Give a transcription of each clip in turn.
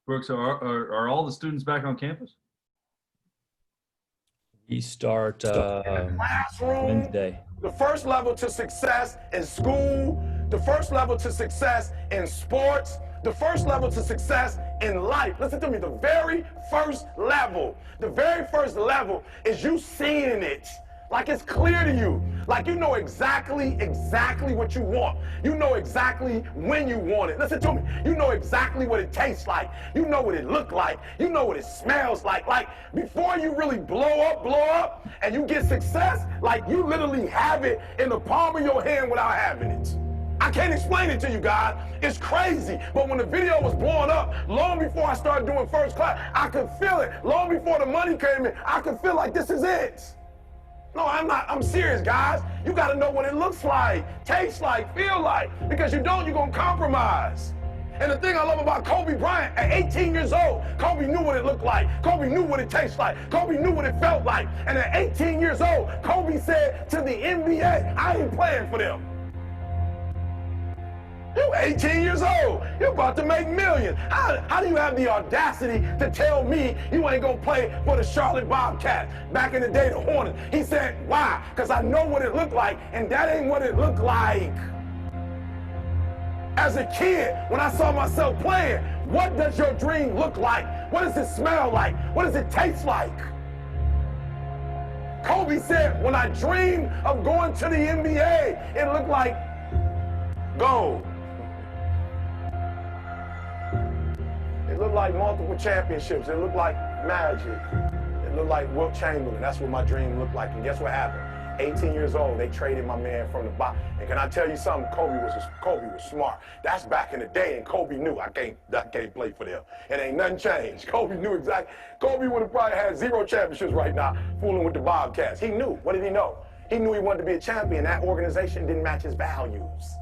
Brooks, are all the students back on campus? We start classroom, Wednesday. the first level to success in school, the first level to success in sports, the first level to success in life. Listen to me, the very first level is you seeing it. Like it's clear to you. Like you know exactly what you want. You know exactly when you want it. Listen to me. You know exactly what it tastes like. You know what it look like. You know what it smells like. Like before you really blow up, and you get success, like you literally have it in the palm of your hand without having it. I can't explain it to you guys. It's crazy. But when the video was blowing up, long before I started doing first class, I could feel it. Long before the money came in, I could feel like this is it. No, I'm not. I'm serious, guys. You got to know what it looks like, tastes like, feel like. Because you don't, you're going to compromise. And the thing I love about Kobe Bryant, at 18 years old, Kobe knew what it looked like. Kobe knew what it tastes like. Kobe knew what it felt like. And at 18 years old, Kobe said to the NBA, I ain't playing for them. You 18 years old. You're about to make millions. How do you have the audacity to tell me you ain't gonna play for the Charlotte Bobcats? Back in the day, the Hornets. He said, why? Because I know what it looked like, and that ain't what it looked like. As a kid, when I saw myself playing, what does your dream look like? What does it smell like? What does it taste like? Kobe said, when I dreamed of going to the NBA, it looked like gold. It looked like multiple championships. It looked like magic. It looked like Wilt Chamberlain. That's what my dream looked like. And guess what happened? 18 years old, they traded my man from the bottom. And can I tell you something? Kobe was smart. That's back in the day, and Kobe knew I can't play for them. It ain't nothing changed. Kobe knew exactly. Kobe would have probably had 0 championships right now, fooling with the Bobcats. He knew. What did he know? He knew he wanted to be a champion. That organization didn't match his values.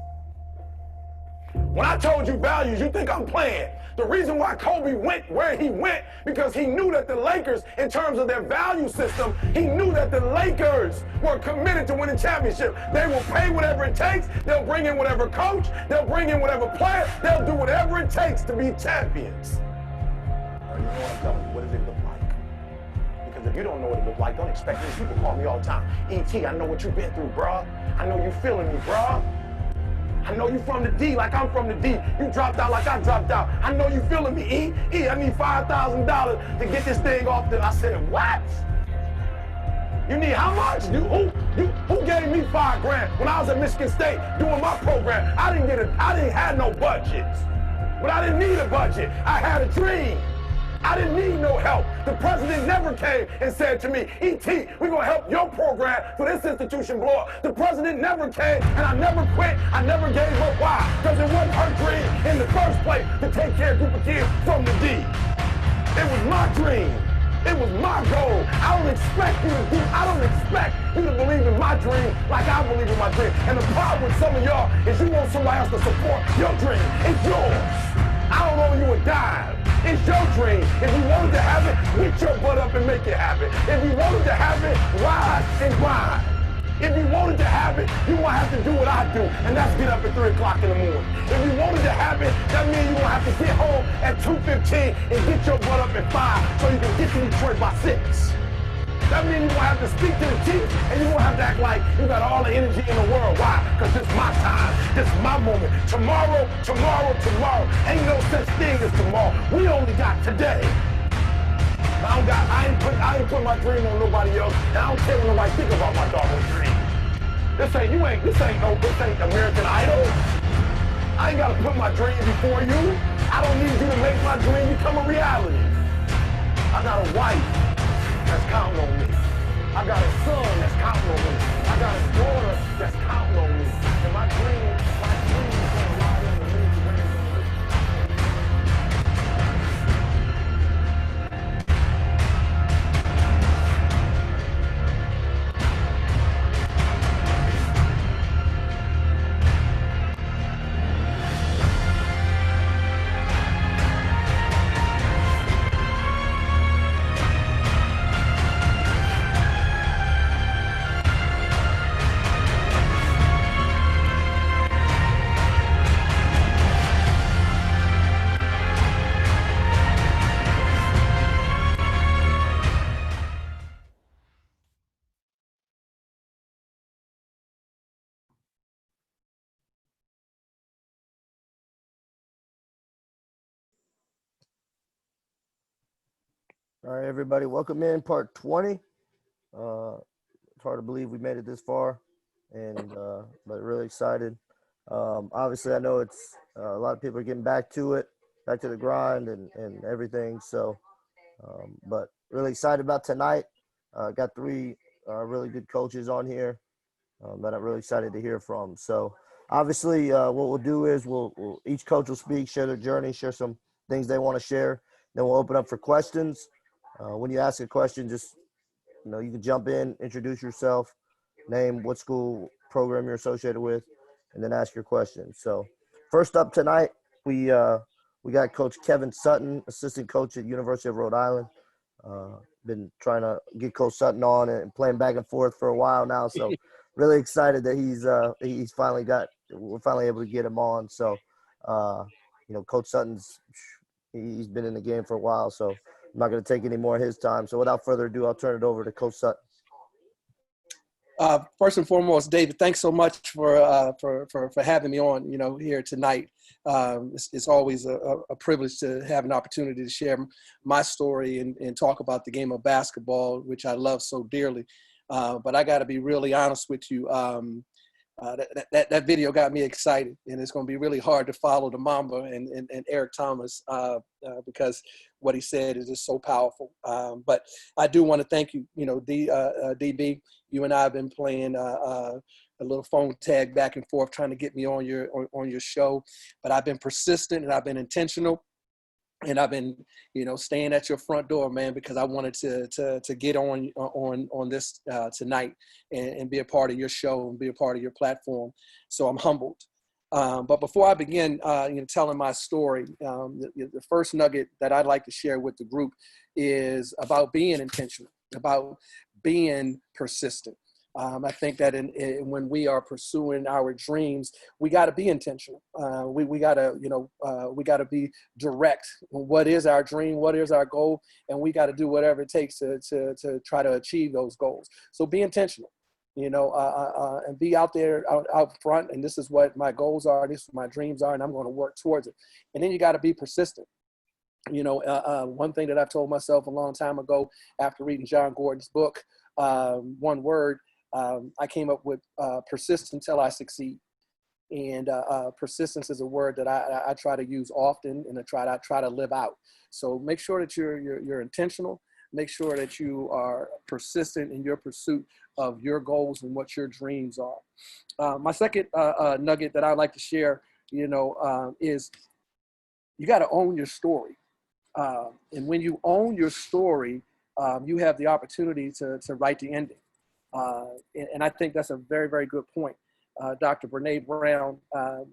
When I told you values, you think I'm playing. The reason why Kobe went where he went, because he knew that the Lakers, in terms of their value system, he knew that the Lakers were committed to winning championship. They will pay whatever it takes. They'll bring in whatever coach. They'll bring in whatever player. They'll do whatever it takes to be champions. Now, you know what I'm telling you? What does it look like? Because if you don't know what it looks like, don't expect me. People call me all the time. E.T., I know what you've been through, bruh. I know you feeling me, bruh. I know you from the D like I'm from the D. You dropped out like I dropped out. I know you feeling me, E. I need $5,000 to get this thing off. Then I said, what? You need how much? Who gave me $5,000 when I was at Michigan State doing my program? I didn't have no budget, but I didn't need a budget. I had a dream. I didn't need no help. The president never came and said to me, E.T., we're going to help your program for this institution blow up. The president never came, and I never quit. I never gave up. Why? Because it wasn't her dream in the first place to take care of a group of kids from the D. It was my dream. It was my goal. I don't expect you to believe in my dream like I believe in my dream. And the problem with some of y'all is you want somebody else to support your dream. It's yours. I don't owe you a dime. It's your dream. If you wanted to have it, get your butt up and make it happen. If you wanted to have it, rise and grind. If you wanted to have it, you won't have to do what I do, and that's get up at 3 o'clock in the morning. If you wanted to have it, that means you won't have to get home at 2:15 and get your butt up at 5 so you can get to Detroit by 6. That means you won't have to speak to the team, and you won't have to act like you got all the energy in the world. Why? Because this is my time. This is my moment. Tomorrow. Ain't no such thing as tomorrow. We only got today. I ain't put my dream on nobody else, and I don't care what nobody think about my doggone dream. This ain't American Idol. I ain't gotta put my dream before you. I don't need you to make my dream become a reality. I got a wife that's counting on me. I got a son that's counting on me. I got a daughter that's counting on me. And my dream is gonna lie in the league when it's gonna live. All right, everybody, welcome in part 20. It's hard to believe we made it this far, and but really excited. Obviously, I know it's a lot of people are getting back to it, back to the grind and everything. So, but really excited about tonight. Got three really good coaches on here that I'm really excited to hear from. So, obviously, what we'll do is we'll each coach will speak, share their journey, share some things they want to share. Then we'll open up for questions. When you ask a question, just you can jump in, introduce yourself, name what school program you're associated with, and then ask your question. So, first up tonight, we got Coach Kevin Sutton, assistant coach at University of Rhode Island. Been trying to get Coach Sutton on and playing back and forth for a while now. So, really excited that we're finally able to get him on. So, Coach Sutton's he's been in the game for a while, so I'm not going to take any more of his time. So without further ado, I'll turn it over to Coach Sutton. First and foremost, David, thanks so much for having me on, here tonight. It's always a privilege to have an opportunity to share my story and talk about the game of basketball, which I love so dearly. But I got to be really honest with you. That video got me excited, and it's going to be really hard to follow the Mamba and Eric Thomas because what he said is just so powerful. But I do want to thank you, DB. You and I have been playing a little phone tag back and forth trying to get me on your show, but I've been persistent and I've been intentional. And I've been, staying at your front door, man, because I wanted to get on this tonight and be a part of your show and be a part of your platform. So I'm humbled. But before I begin, telling my story, the first nugget that I'd like to share with the group is about being intentional, about being persistent. I think that when we are pursuing our dreams, we got to be intentional. We got to be direct. What is our dream? What is our goal? And we got to do whatever it takes to try to achieve those goals. So be intentional, and be out there out front. And this is what my goals are. This is what my dreams are, and I'm going to work towards it. And then you got to be persistent. One thing that I've told myself a long time ago after reading John Gordon's book, one word. I came up with persist until I succeed. And persistence is a word that I try to use often and I try to live out. So make sure that you're intentional. Make sure that you are persistent in your pursuit of your goals and what your dreams are. My second nugget that I'd like to share, is you got to own your story. And when you own your story, you have the opportunity to write the ending. And I think that's a very, very good point. Dr. Brene Brown,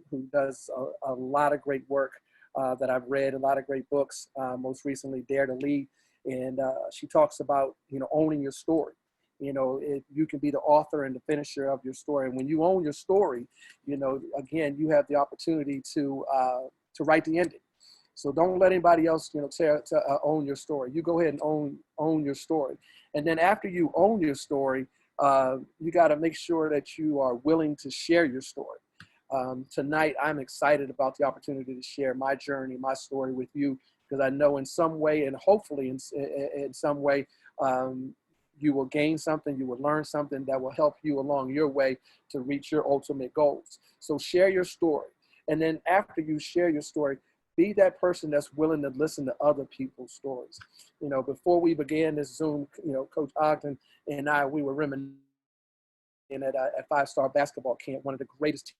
who does a lot of great work that I've read, a lot of great books, most recently Dare to Lead. And she talks about, owning your story. You can be the author and the finisher of your story. And when you own your story, again, you have the opportunity to write the ending. So don't let anybody else, own your story. You go ahead and own your story. And then after you own your story, you got to make sure that you are willing to share your story. Tonight, I'm excited about the opportunity to share my journey, my story with you, because I know in some way, and hopefully in some way, you will gain something, you will learn something that will help you along your way to reach your ultimate goals. So share your story. And then after you share your story, be that person that's willing to listen to other people's stories. Before we began this Zoom, Coach Ogden and I, we were reminiscing at Five-Star Basketball Camp, one of the greatest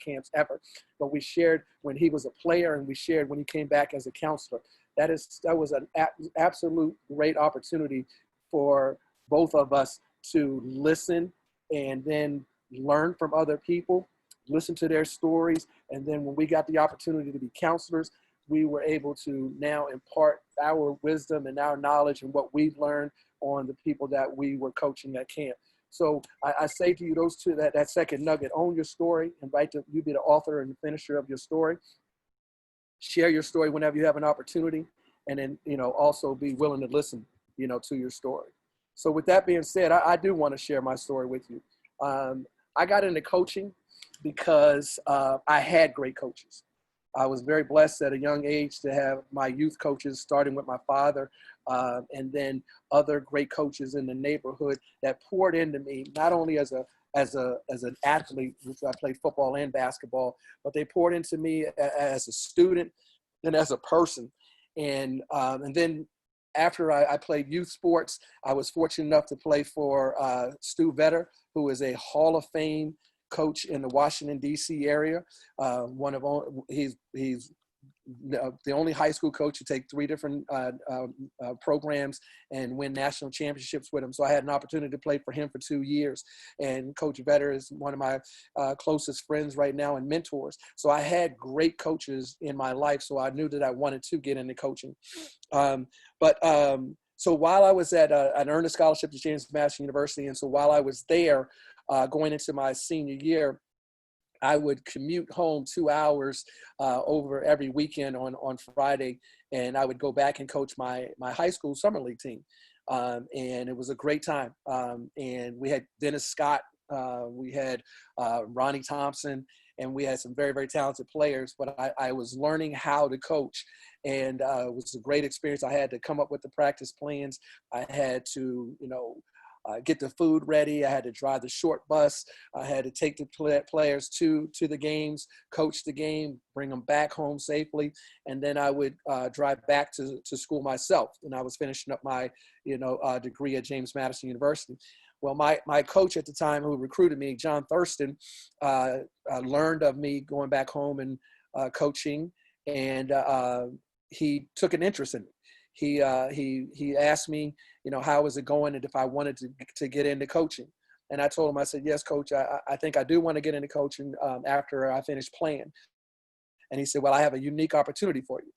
camps ever. But we shared when he was a player, and we shared when he came back as a counselor. That was an absolute great opportunity for both of us to listen and then learn from other people, listen to their stories. And then when we got the opportunity to be counselors, we were able to now impart our wisdom and our knowledge and what we've learned on the people that we were coaching at camp. So I say to you, those two, that second nugget, own your story, invite you be the author and the finisher of your story. Share your story whenever you have an opportunity, and then, also be willing to listen, to your story. So with that being said, I do want to share my story with you. I got into coaching because I had great coaches. I was very blessed at a young age to have my youth coaches, starting with my father, and then other great coaches in the neighborhood that poured into me, not only as an athlete, which I played football and basketball, but they poured into me as a student and as a person. And then after I played youth sports, I was fortunate enough to play for Stu Vetter, who is a Hall of Fame coach in the Washington, D.C. area. He's the only high school coach to take 3 different programs and win national championships with him. So I had an opportunity to play for him for 2 years. And Coach Vetter is one of my closest friends right now and mentors. So I had great coaches in my life. So I knew that I wanted to get into coaching. So while I was at an earned scholarship to James Madison University, and so while I was there going into my senior year, I would commute home 2 hours over every weekend on Friday, and I would go back and coach my high school summer league team. And it was a great time. And we had Dennis Scott, we had Ronnie Thompson, and we had some very, very talented players, but I was learning how to coach. And it was a great experience. I had to come up with the practice plans. I had to, get the food ready. I had to drive the short bus. I had to take the players to the games, coach the game, bring them back home safely. And then I would drive back to school myself. And I was finishing up my, degree at James Madison University. Well, my coach at the time who recruited me, John Thurston, learned of me going back home and coaching, and he took an interest in me. He asked me, how was it going, and if I wanted to get into coaching. And I told him, I said, yes, coach, I think I do want to get into coaching after I finish playing. And he said, well, I have a unique opportunity for you.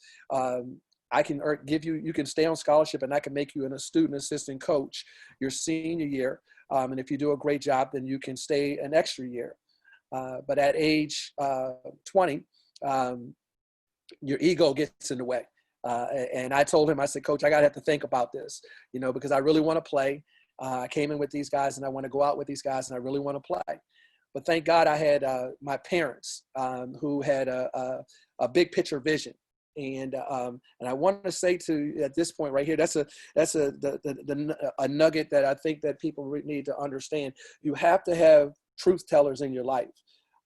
I can you can stay on scholarship, and I can make you a student assistant coach your senior year. And if you do a great job, then you can stay an extra year. But at age 20, your ego gets in the way. And I told him, I said, coach, I got to have to think about this, because I really want to play. I came in with these guys, and I want to go out with these guys, and I really want to play. But thank God I had my parents who had a big picture vision. And I want to say to at this point right here, that's a nugget that I think that people need to understand. You have to have truth tellers in your life.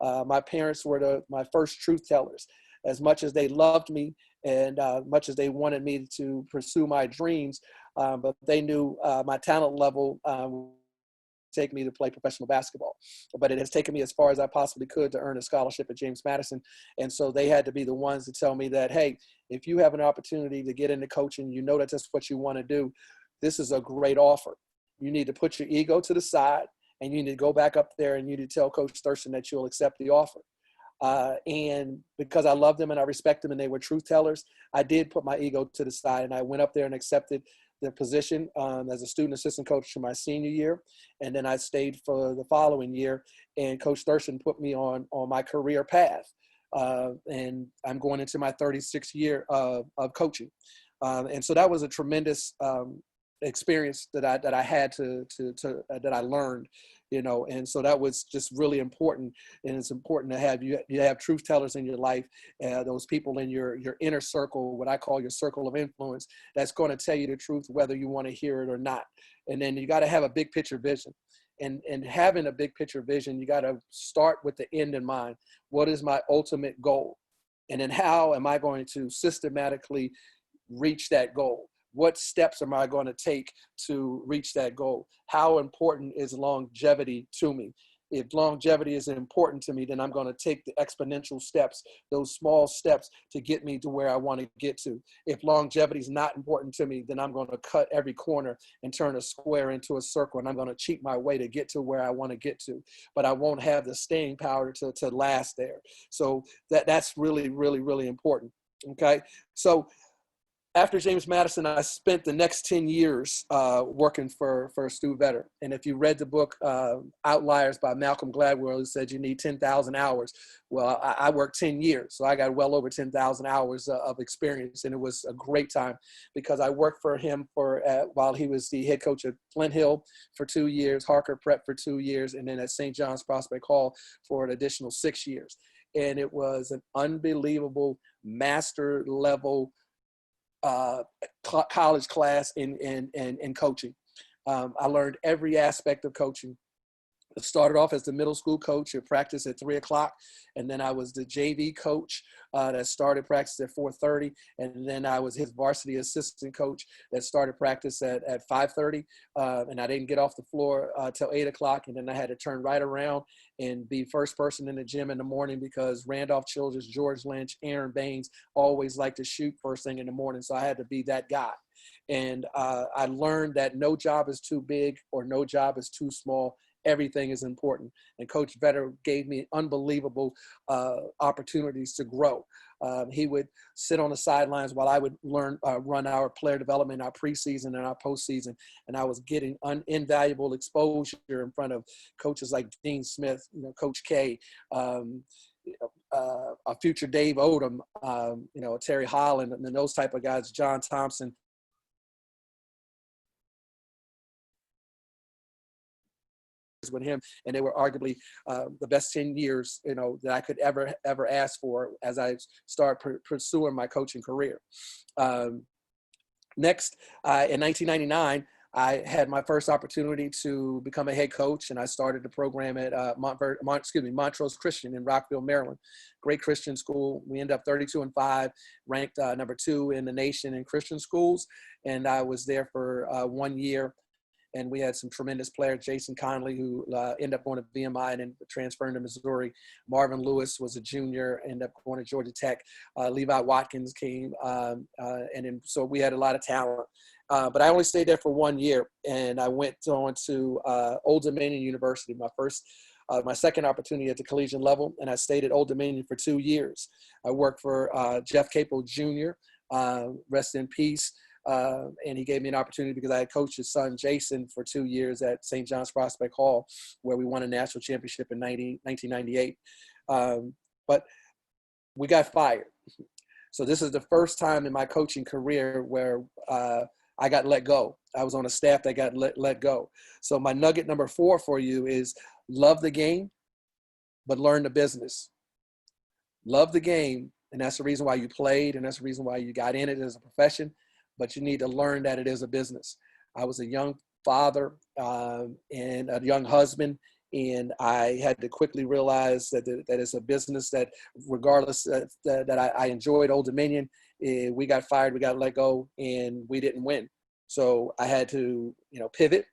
My parents were my first truth tellers. As much as they loved me and much as they wanted me to pursue my dreams, but they knew my talent level take me to play professional basketball. But it has taken me as far as I possibly could to earn a scholarship at James Madison. And so they had to be the ones to tell me that, hey, if you have an opportunity to get into coaching, that that's what you want to do, this is a great offer. You need to put your ego to the side, and you need to go back up there and you need to tell Coach Thurston that you'll accept the offer. And because I love them and I respect them and they were truth tellers, I did put my ego to the side, and I went up there and accepted the position as a student assistant coach for my senior year. And then I stayed for the following year, and Coach Thurston put me on my career path. And I'm going into my 36th year of coaching. And so that was a tremendous experience that I had that I learned, and so that was just really important. And it's important to have you have truth tellers in your life, those people in your inner circle, what I call your circle of influence, that's going to tell you the truth whether you want to hear it or not. And then you got to have a big picture vision. And having a big picture vision, you got to start with the end in mind. What is my ultimate goal? And then how am I going to systematically reach that goal? What steps am I going to take to reach that goal? How important is longevity to me? If longevity is important to me, then I'm going to take the exponential steps, those small steps to get me to where I want to get to. If longevity is not important to me, then I'm going to cut every corner and turn a square into a circle, and I'm going to cheat my way to get to where I want to get to. But I won't have the staying power to last there. So that's really, really, really important. Okay. So after James Madison, I spent the next 10 years working for Stu Vetter. And if you read the book Outliers by Malcolm Gladwell, it said you need 10,000 hours. Well, I worked 10 years, so I got well over 10,000 hours of experience. And it was a great time because I worked for him while he was the head coach at Flint Hill for 2 years, Harker Prep for 2 years, and then at St. John's Prospect Hall for an additional 6 years. And it was an unbelievable master level college class in coaching. I learned every aspect of coaching. I started off as the middle school coach at practice at 3 o'clock. And then I was the JV coach that started practice at 4:30. And then I was his varsity assistant coach that started practice at 5:30. And I didn't get off the floor till 8 o'clock. And then I had to turn right around and be first person in the gym in the morning because Randolph Childress, George Lynch, Aaron Baines always like to shoot first thing in the morning. So I had to be that guy. And I learned that no job is too big or no job is too small. Everything is important. And Coach Vetter gave me unbelievable opportunities to grow. He would sit on the sidelines while I would run our player development, our preseason and our postseason. And I was getting invaluable exposure in front of coaches like Dean Smith, Coach K, a future Dave Odom, Terry Holland, and those type of guys, John Thompson. With him, and they were arguably the best 10 years that I could ever ask for as I start pursuing my coaching career. Next, in 1999, I had my first opportunity to become a head coach, and I started the program at Montrose Christian in Rockville, Maryland. Great Christian school. We ended up 32-5, ranked number 2 in the nation in Christian schools, and I was there for 1 year. And we had some tremendous players, Jason Conley, who ended up going to VMI and then transferring to Missouri. Marvin Lewis was a junior, ended up going to Georgia Tech. Levi Watkins came, and then so we had a lot of talent. But I only stayed there for 1 year, and I went on to Old Dominion University, my second opportunity at the collegiate level, and I stayed at Old Dominion for 2 years. I worked for Jeff Capel Jr., rest in peace. And he gave me an opportunity because I had coached his son, Jason, for 2 years at St. John's Prospect Hall, where we won a national championship in 1998. But we got fired. So this is the first time in my coaching career where I got let go. I was on a staff that got let go. So my nugget number 4 for you is love the game, but learn the business. Love the game, and that's the reason why you played, and that's the reason why you got in it as a profession. But you need to learn that it is a business. I was a young father and a young husband, and I had to quickly realize that it's a business that regardless that I enjoyed Old Dominion, we got fired, we got let go, and we didn't win. So I had to, pivot,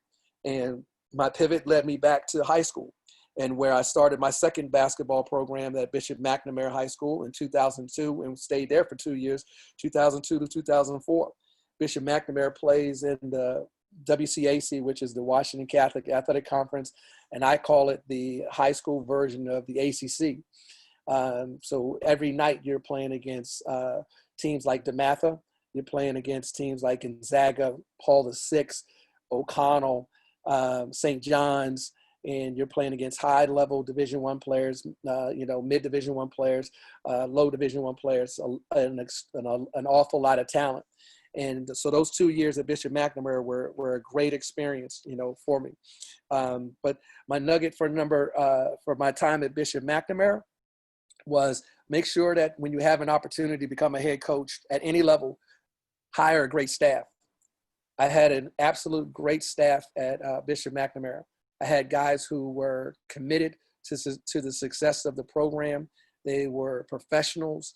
and my pivot led me back to high school, and where I started my second basketball program at Bishop McNamara High School in 2002 and stayed there for 2 years, 2002 to 2004. Bishop McNamara plays in the WCAC, which is the Washington Catholic Athletic Conference, and I call it the high school version of the ACC. So every night you're playing against teams like DeMatha, you're playing against teams like Gonzaga, Paul VI, O'Connell, St. John's, and you're playing against high-level Division I players, mid-Division I players, low Division I players, and an awful lot of talent. And so those 2 years at Bishop McNamara were a great experience, for me. But my nugget for my time at Bishop McNamara was make sure that when you have an opportunity to become a head coach at any level, hire a great staff. I had an absolute great staff at Bishop McNamara. I had guys who were committed to the success of the program. They were professionals.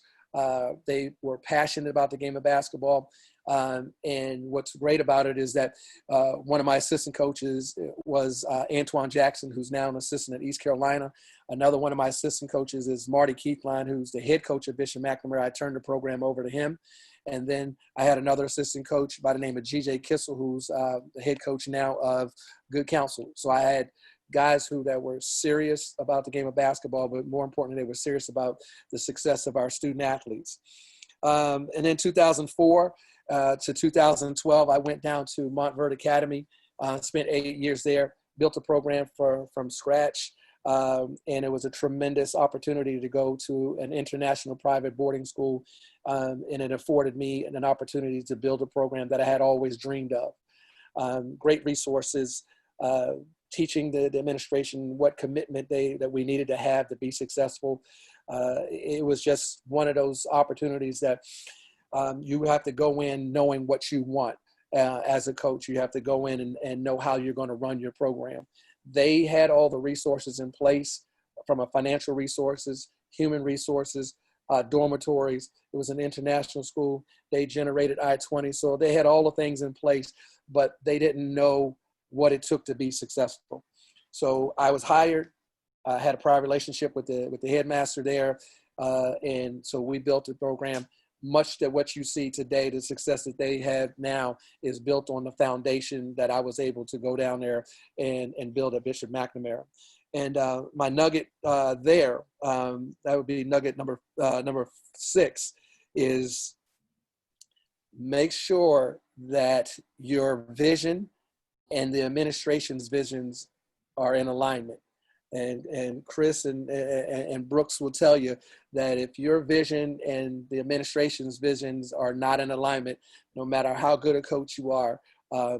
They were passionate about the game of basketball. And what's great about it is that one of my assistant coaches was Antoine Jackson, who's now an assistant at East Carolina. Another one of my assistant coaches is Marty Keithline, who's the head coach at Bishop McNamara. I turned the program over to him. And then I had another assistant coach by the name of G.J. Kissel, who's the head coach now of Good Counsel. So I had guys that were serious about the game of basketball, but more importantly, they were serious about the success of our student athletes. And then 2004 to 2012, I went down to Montverde Academy, spent 8 years there, built a program from scratch. And it was a tremendous opportunity to go to an international private boarding school. And it afforded me an opportunity to build a program that I had always dreamed of. Great resources, teaching the administration what commitment that we needed to have to be successful. It was just one of those opportunities that You have to go in knowing what you want as a coach. You have to go in and know how you're going to run your program. They had all the resources in place from a financial resources, human resources, dormitories. It was an international school. They generated I-20. So they had all the things in place, but they didn't know what it took to be successful. So I was hired. I had a prior relationship with the headmaster there. And so we built a program. Much that what you see today, the success that they have now, is built on the foundation that I was able to go down there and build at Bishop McNamara. And my nugget there, that would be nugget number 6, is make sure that your vision and the administration's visions are in alignment. And Chris and Brooks will tell you that if your vision and the administration's visions are not in alignment, no matter how good a coach you are,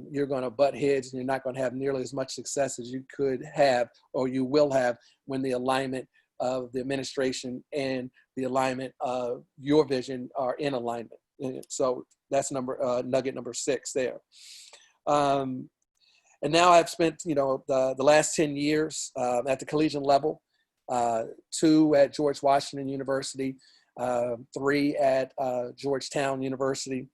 you're going to butt heads and you're not going to have nearly as much success as you could have or you will have when the alignment of the administration and the alignment of your vision are in alignment. And so that's nugget number 6 there. And now I've spent, the last 10 years at the collegiate level, 2 at George Washington University, 3 at Georgetown University.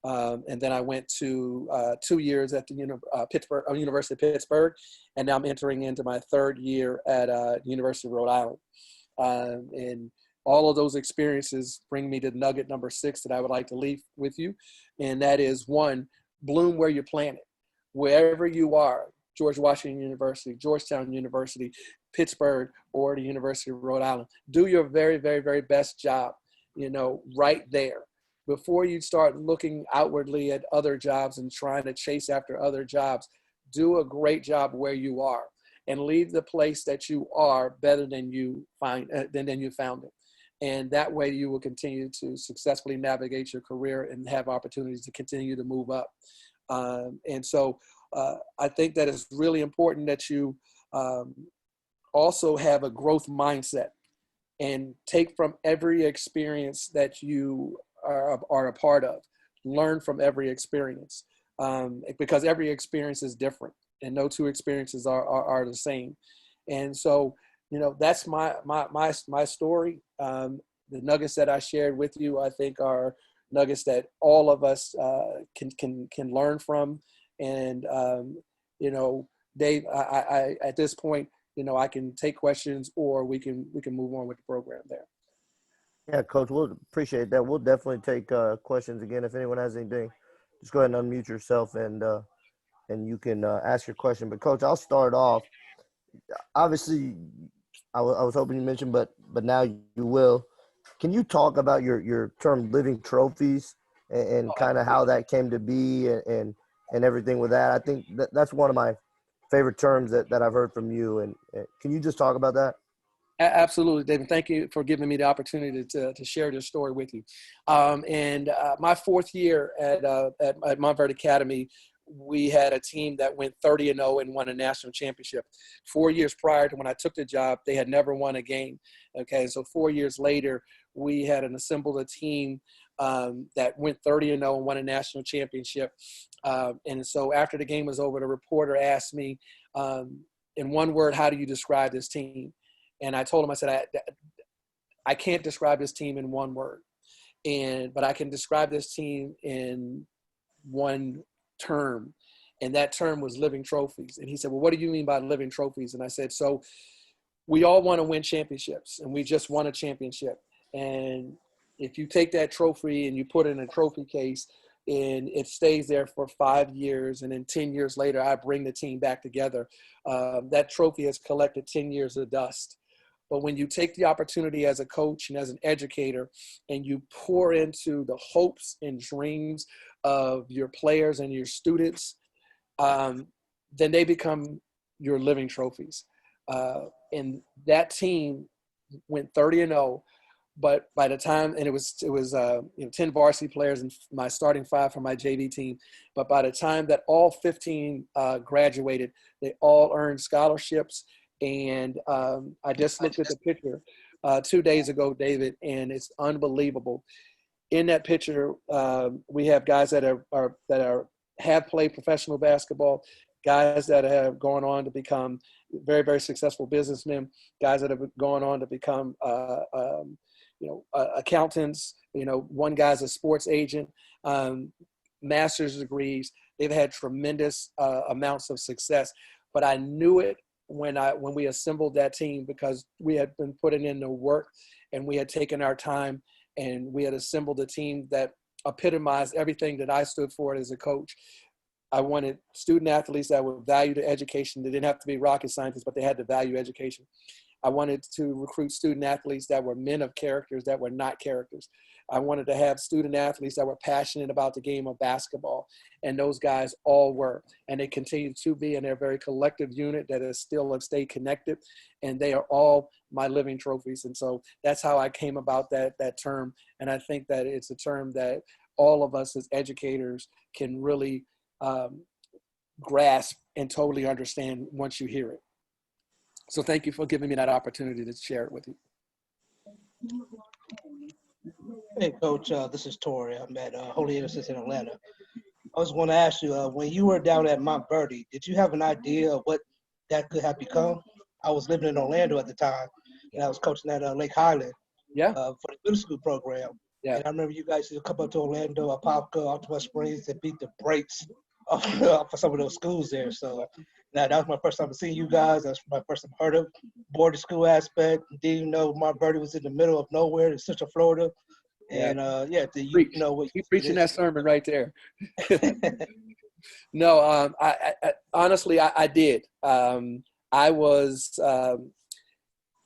And then I went to 2 years at the University of Pittsburgh. And now I'm entering into my 3rd year at University of Rhode Island. And all of those experiences bring me to nugget number 6 that I would like to leave with you. And that is, 1, bloom where you're planted. Wherever you are, George Washington University, Georgetown University, Pittsburgh, or the University of Rhode Island, do your very, very, very best job, right there. Before you start looking outwardly at other jobs and trying to chase after other jobs, do a great job where you are and leave the place that you are better than you found it. And that way you will continue to successfully navigate your career and have opportunities to continue to move up. And so I think that it's really important that you also have a growth mindset and take from every experience that you are a part of. Learn from every experience because every experience is different and no 2 experiences are the same. And so, that's my story. The nuggets that I shared with you, I think, are nuggets that all of us can learn from. And Dave, I at this point, I can take questions or we can move on with the program there. Yeah, Coach, we'll appreciate that. We'll definitely take questions again. If anyone has anything, just go ahead and unmute yourself and you can ask your question. But Coach, I'll start off. Obviously, I was hoping you mentioned, but now you will. Can you talk about your term living trophies and kind of how that came to be and everything with that? I think that's one of my favorite terms that I've heard from you. And can you just talk about that? Absolutely, David. Thank you for giving me the opportunity to share this story with you. My 4th year at Montverde Academy, we had a team that went 30-0 and won a national championship. 4 years prior to when I took the job, they had never won a game. Okay, so 4 years later, we had assembled a team that went 30-0 and won a national championship. And so after the game was over, the reporter asked me, in one word, how do you describe this team? And I told him, I said, I can't describe this team in one word, but I can describe this team in one term. And that term was living trophies. And he said, well, what do you mean by living trophies? And I said, so we all want to win championships, and we just won a championship. And if you take that trophy and you put it in a trophy case and it stays there for 5 years, and then 10 years later, I bring the team back together, that trophy has collected 10 years of dust. But when you take the opportunity as a coach and as an educator and you pour into the hopes and dreams of your players and your students, then they become your living trophies. And that team went 30-0, but by the time, and it was 10 varsity players and my starting 5 from my JV team. But by the time that all 15 graduated, they all earned scholarships. And I just looked at the picture 2 days ago, David, and it's unbelievable. in that picture, we have guys that have played professional basketball, guys that have gone on to become very, very successful businessmen, guys that have gone on to become, accountants. One guy's a sports agent, master's degrees. They've had tremendous amounts of success. But I knew it when we assembled that team, because we had been putting in the work and we had taken our time and we had assembled a team that epitomized everything that I stood for as a coach. I wanted student athletes that would value the education. They didn't have to be rocket scientists, but they had to value education. I wanted to recruit student athletes that were men of characters, that were not characters. I wanted to have student athletes that were passionate about the game of basketball, and those guys all were, and they continue to be, and they're a very collective unit that is still have stayed connected, and they are all my living trophies. And so that's how I came about that term, and I think that it's a term that all of us as educators can really grasp and totally understand once you hear it. So thank you for giving me that opportunity to share it with you. Hey, Coach, this is Tori. I'm at Holy Innocents in Atlanta. I was going to ask you, when you were down at Montverde, did you have an idea of what that could have become? I was living in Orlando at the time, and I was coaching at Lake Highland for the middle school program. Yeah. And I remember you guys used to come up to Orlando, Apopka, Altamont Springs, and beat the brakes for some of those schools there. So now that was my first time seeing you guys. That's my first time heard of boarding school aspect. Didn't even know Montverde was in the middle of nowhere in Central Florida. And you know what? Keep preaching that sermon right there. No, I honestly, I did. I was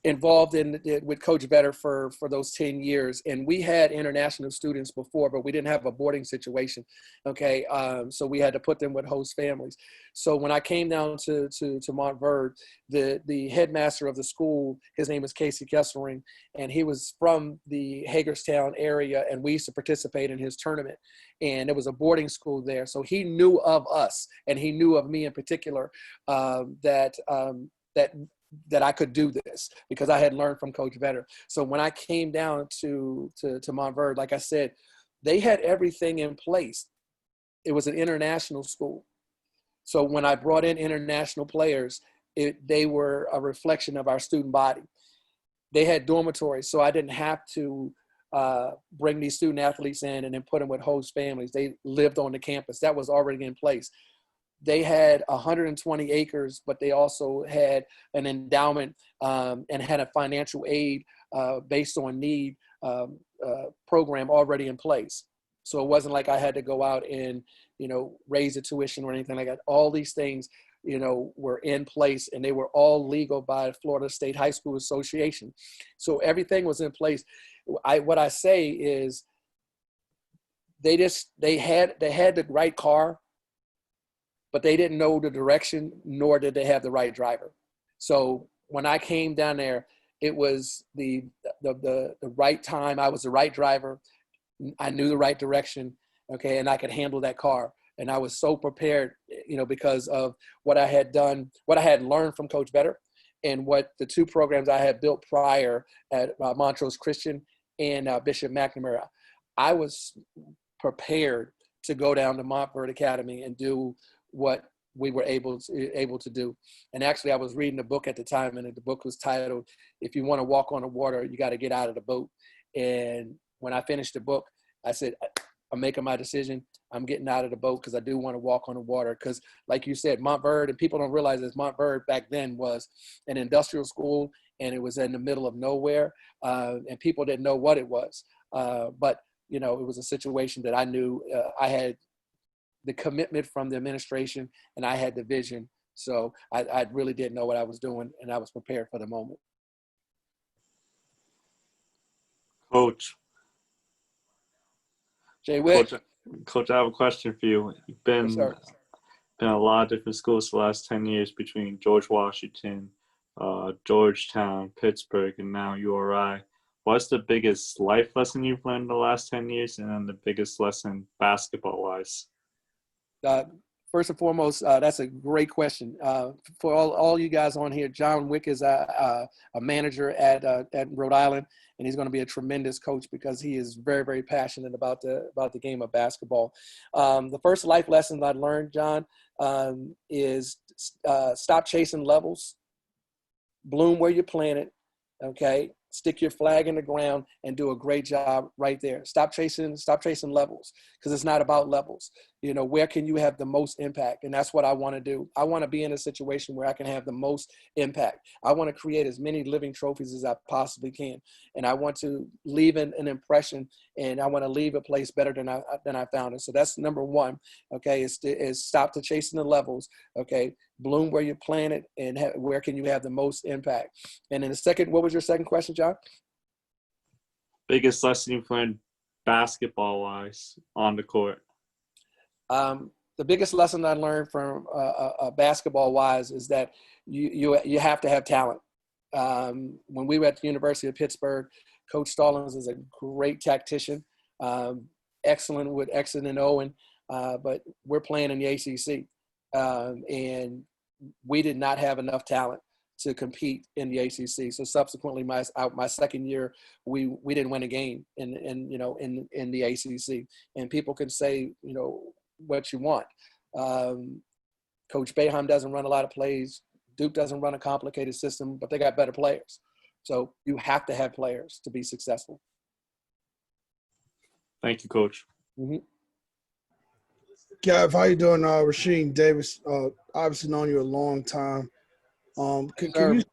involved with Coach Vetter for those 10 years. And we had international students before, but we didn't have a boarding situation. Okay. So we had to put them with host families. So when I came down to Montverde, the headmaster of the school, his name is Casey Kesselring, and he was from the Hagerstown area, and we used to participate in his tournament. And there was a boarding school there. So he knew of us, and he knew of me in particular, that I could do this because I had learned from Coach Vetter. So when I came down to Montverde, like I said, they had everything in place. It was an international school. So when I brought in international players, they were a reflection of our student body. They had dormitories, so I didn't have to bring these student athletes in and then put them with host families. They lived on the campus. That was already in place. They had 120 acres, but they also had an endowment and had a financial aid based on need program already in place. So it wasn't like I had to go out and, raise the tuition or anything like that. All these things, were in place, and they were all legal by Florida State High School Association. So everything was in place. What I say is they had the right car, but they didn't know the direction, nor did they have the right driver. So when I came down there, it was the right time. I was the right driver. I knew the right direction, okay, and I could handle that car. And I was so prepared, because of what I had done, what I had learned from Coach Vetter, and what the two programs I had built prior at Montrose Christian and Bishop McNamara. I was prepared to go down to Montverde Academy and do what we were able to do. And actually, I was reading a book at the time, and the book was titled, "If You Want to Walk on the Water, You Got to Get Out of the Boat." And when I finished the book, I said, I'm making my decision. I'm getting out of the boat because I do want to walk on the water. Because like you said, Montverde, and people don't realize this, Montverde back then was an industrial school, and it was in the middle of nowhere, and people didn't know what it was. But, it was a situation that I knew I had the commitment from the administration, and I had the vision. So I really didn't know what I was doing, and I was prepared for the moment. Coach. Jay Witt. Coach, I have a question for you. You've been Yes, in a lot of different schools for the last 10 years between George Washington, Georgetown, Pittsburgh, and now URI. What's the biggest life lesson you've learned in the last 10 years, and then the biggest lesson basketball-wise? First and foremost, that's a great question. For all you guys on here, John Wick is a manager at Rhode Island, and he's going to be a tremendous coach because he is very, very passionate about the game of basketball. The first life lesson I learned, John, is stop chasing levels, bloom where you're planted, okay? Stick your flag in the ground and do a great job right there. Stop chasing levels, because it's not about levels. You know, where can you have the most impact? And that's what I want to do. I want to be in a situation where I can have the most impact. I want to create as many living trophies as I possibly can. And I want to leave an impression, and I want to leave a place better than I found it. So that's number one, okay, is stop the chasing the levels, okay? Bloom where you're planted, and where can you have the most impact? And then the second, what was your second question, John? Biggest lesson you've learned basketball-wise on the court? The biggest lesson I learned from basketball-wise is that you have to have talent. When we were at the University of Pittsburgh, Coach Stallings is a great tactician, excellent with X's and O's, but we're playing in the ACC, and we did not have enough talent to compete in the ACC. So subsequently, my second year, we didn't win a game in the ACC. And people can say, you know, what you want. Coach Boeheim doesn't run a lot of plays. Duke doesn't run a complicated system, but they got better players. So you have to have players to be successful. Thank you, Coach. Mm-hmm. Gav, how you doing? Rasheed Davis, obviously known you a long time. Can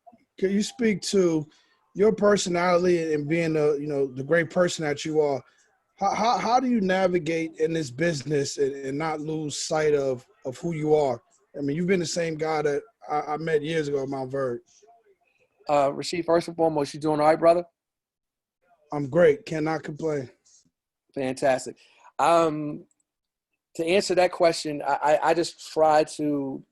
you speak to your personality and being the great person that you are? How do you navigate in this business and not lose sight of who you are? I mean, you've been the same guy that I met years ago at Mount Verde. Rasheed, first and foremost, you doing all right, brother? I'm great. Cannot complain. Fantastic. To answer that question, I just try to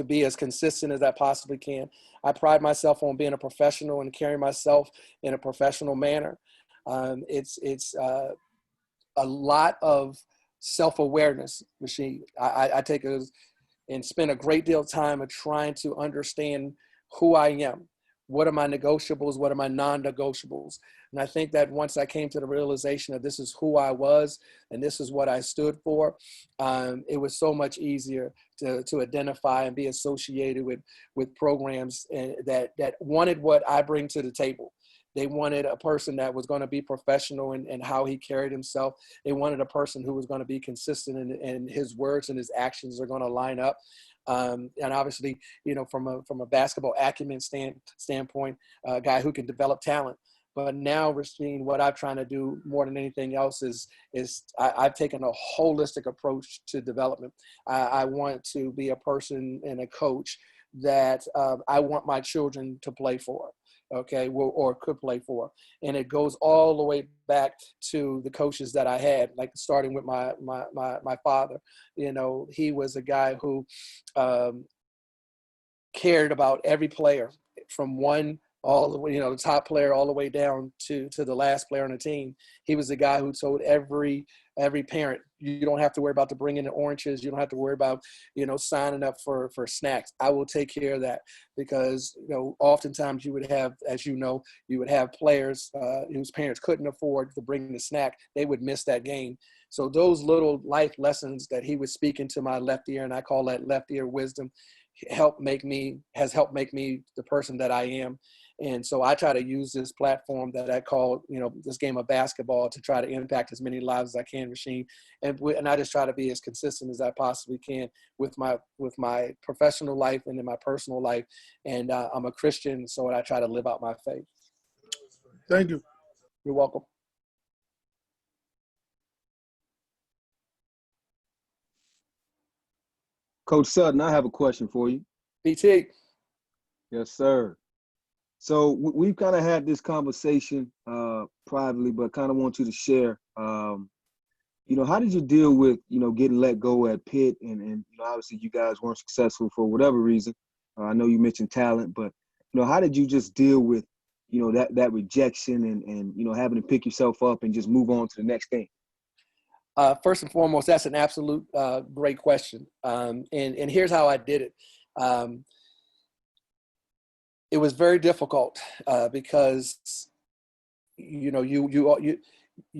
be as consistent as I possibly can. I pride myself on being a professional and carrying myself in a professional manner. It's a lot of self-awareness, Rasheed. I take and spend a great deal of time of trying to understand who I am. What are my negotiables? What are my non-negotiables? And I think that once I came to the realization that this is who I was and this is what I stood for, it was so much easier to identify and be associated with programs that wanted what I bring to the table. They wanted a person that was going to be professional in how he carried himself. They wanted a person who was going to be consistent and his words and his actions are going to line up. And obviously, you know, from a basketball acumen standpoint, a guy who can develop talent. But now, Rasheed, what I'm trying to do more than anything else is I've taken a holistic approach to development. I want to be a person and a coach that I want my children to play for. Okay, or could play for. And it goes all the way back to the coaches that I had, like starting with my father. You know, he was a guy who cared about every player, from one all the way, you know, the top player all the way down to the last player on the team. He was the guy who told every parent, you don't have to worry about the bringing the oranges. You don't have to worry about, you know, signing up for snacks. I will take care of that, because, you know, oftentimes you would have, as you know, you would have players whose parents couldn't afford to bring the snack. They would miss that game. So those little life lessons that he would speak into my left ear, and I call that left ear wisdom, has helped make me the person that I am. And so I try to use this platform that I call, you know, this game of basketball to try to impact as many lives as I can, Rasheed. And I just try to be as consistent as I possibly can with my professional life and in my personal life. And I'm a Christian, so I try to live out my faith. Thank you. You're welcome. Coach Sutton, I have a question for you. BT. Yes, sir. So we've kind of had this conversation privately, but kind of want you to share, you know, how did you deal with, you know, getting let go at Pitt? And you know, obviously you guys weren't successful for whatever reason. I know you mentioned talent, but, you know, how did you just deal with, you know, that rejection and, you know, having to pick yourself up and just move on to the next thing? First and foremost, that's an absolute great question. And here's how I did it. It was very difficult because you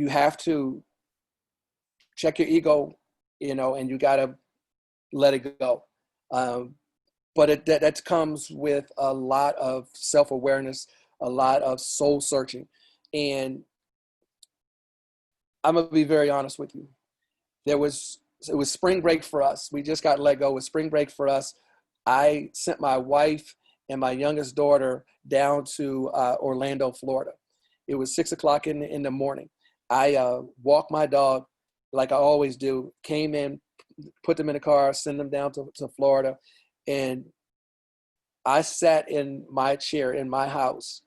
have to check your ego, and you got to let it go. But that comes with a lot of self-awareness, a lot of soul searching. And I'm going to be very honest with you. It was spring break for us. We just got let go. It was spring break for us. I sent my wife and my youngest daughter down to Orlando, Florida. It was 6:00 in the morning. I walked my dog like I always do, came in, put them in the car, send them down to Florida. And I sat in my chair in my house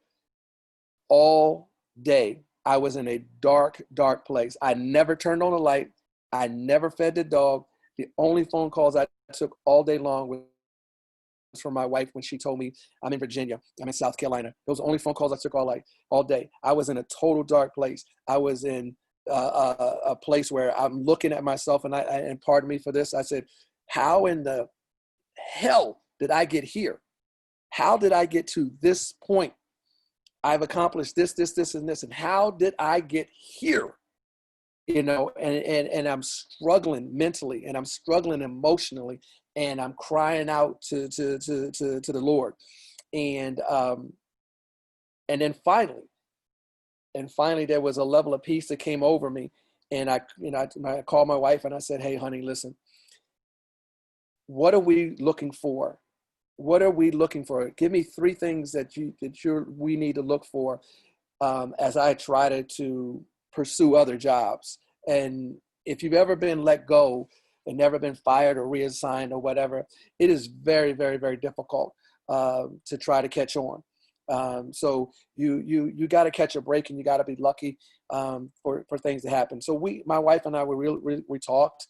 all day. I was in a dark, dark place. I never turned on a light. I never fed the dog. The only phone calls I took all day long was from my wife when she told me I'm in Virginia, I'm in South Carolina. Those were the only phone calls I took all day. I was in a total dark place. I was in a place where I'm looking at myself, and pardon me for this, I said, how in the hell did I get here? How did I get to this point? I've accomplished this, and this, and how did I get here? And I'm struggling mentally, and I'm struggling emotionally, and I'm crying out to the Lord. And then finally there was a level of peace that came over me. And I called my wife and I said, hey, honey, listen, what are we looking for? What are we looking for? Give me 3 things that we need to look for as I try to pursue other jobs. And if you've ever been let go and never been fired or reassigned or whatever, it is very, very, very difficult to try to catch on. So you got to catch a break, and you got to be lucky for things to happen. So my wife and I we talked,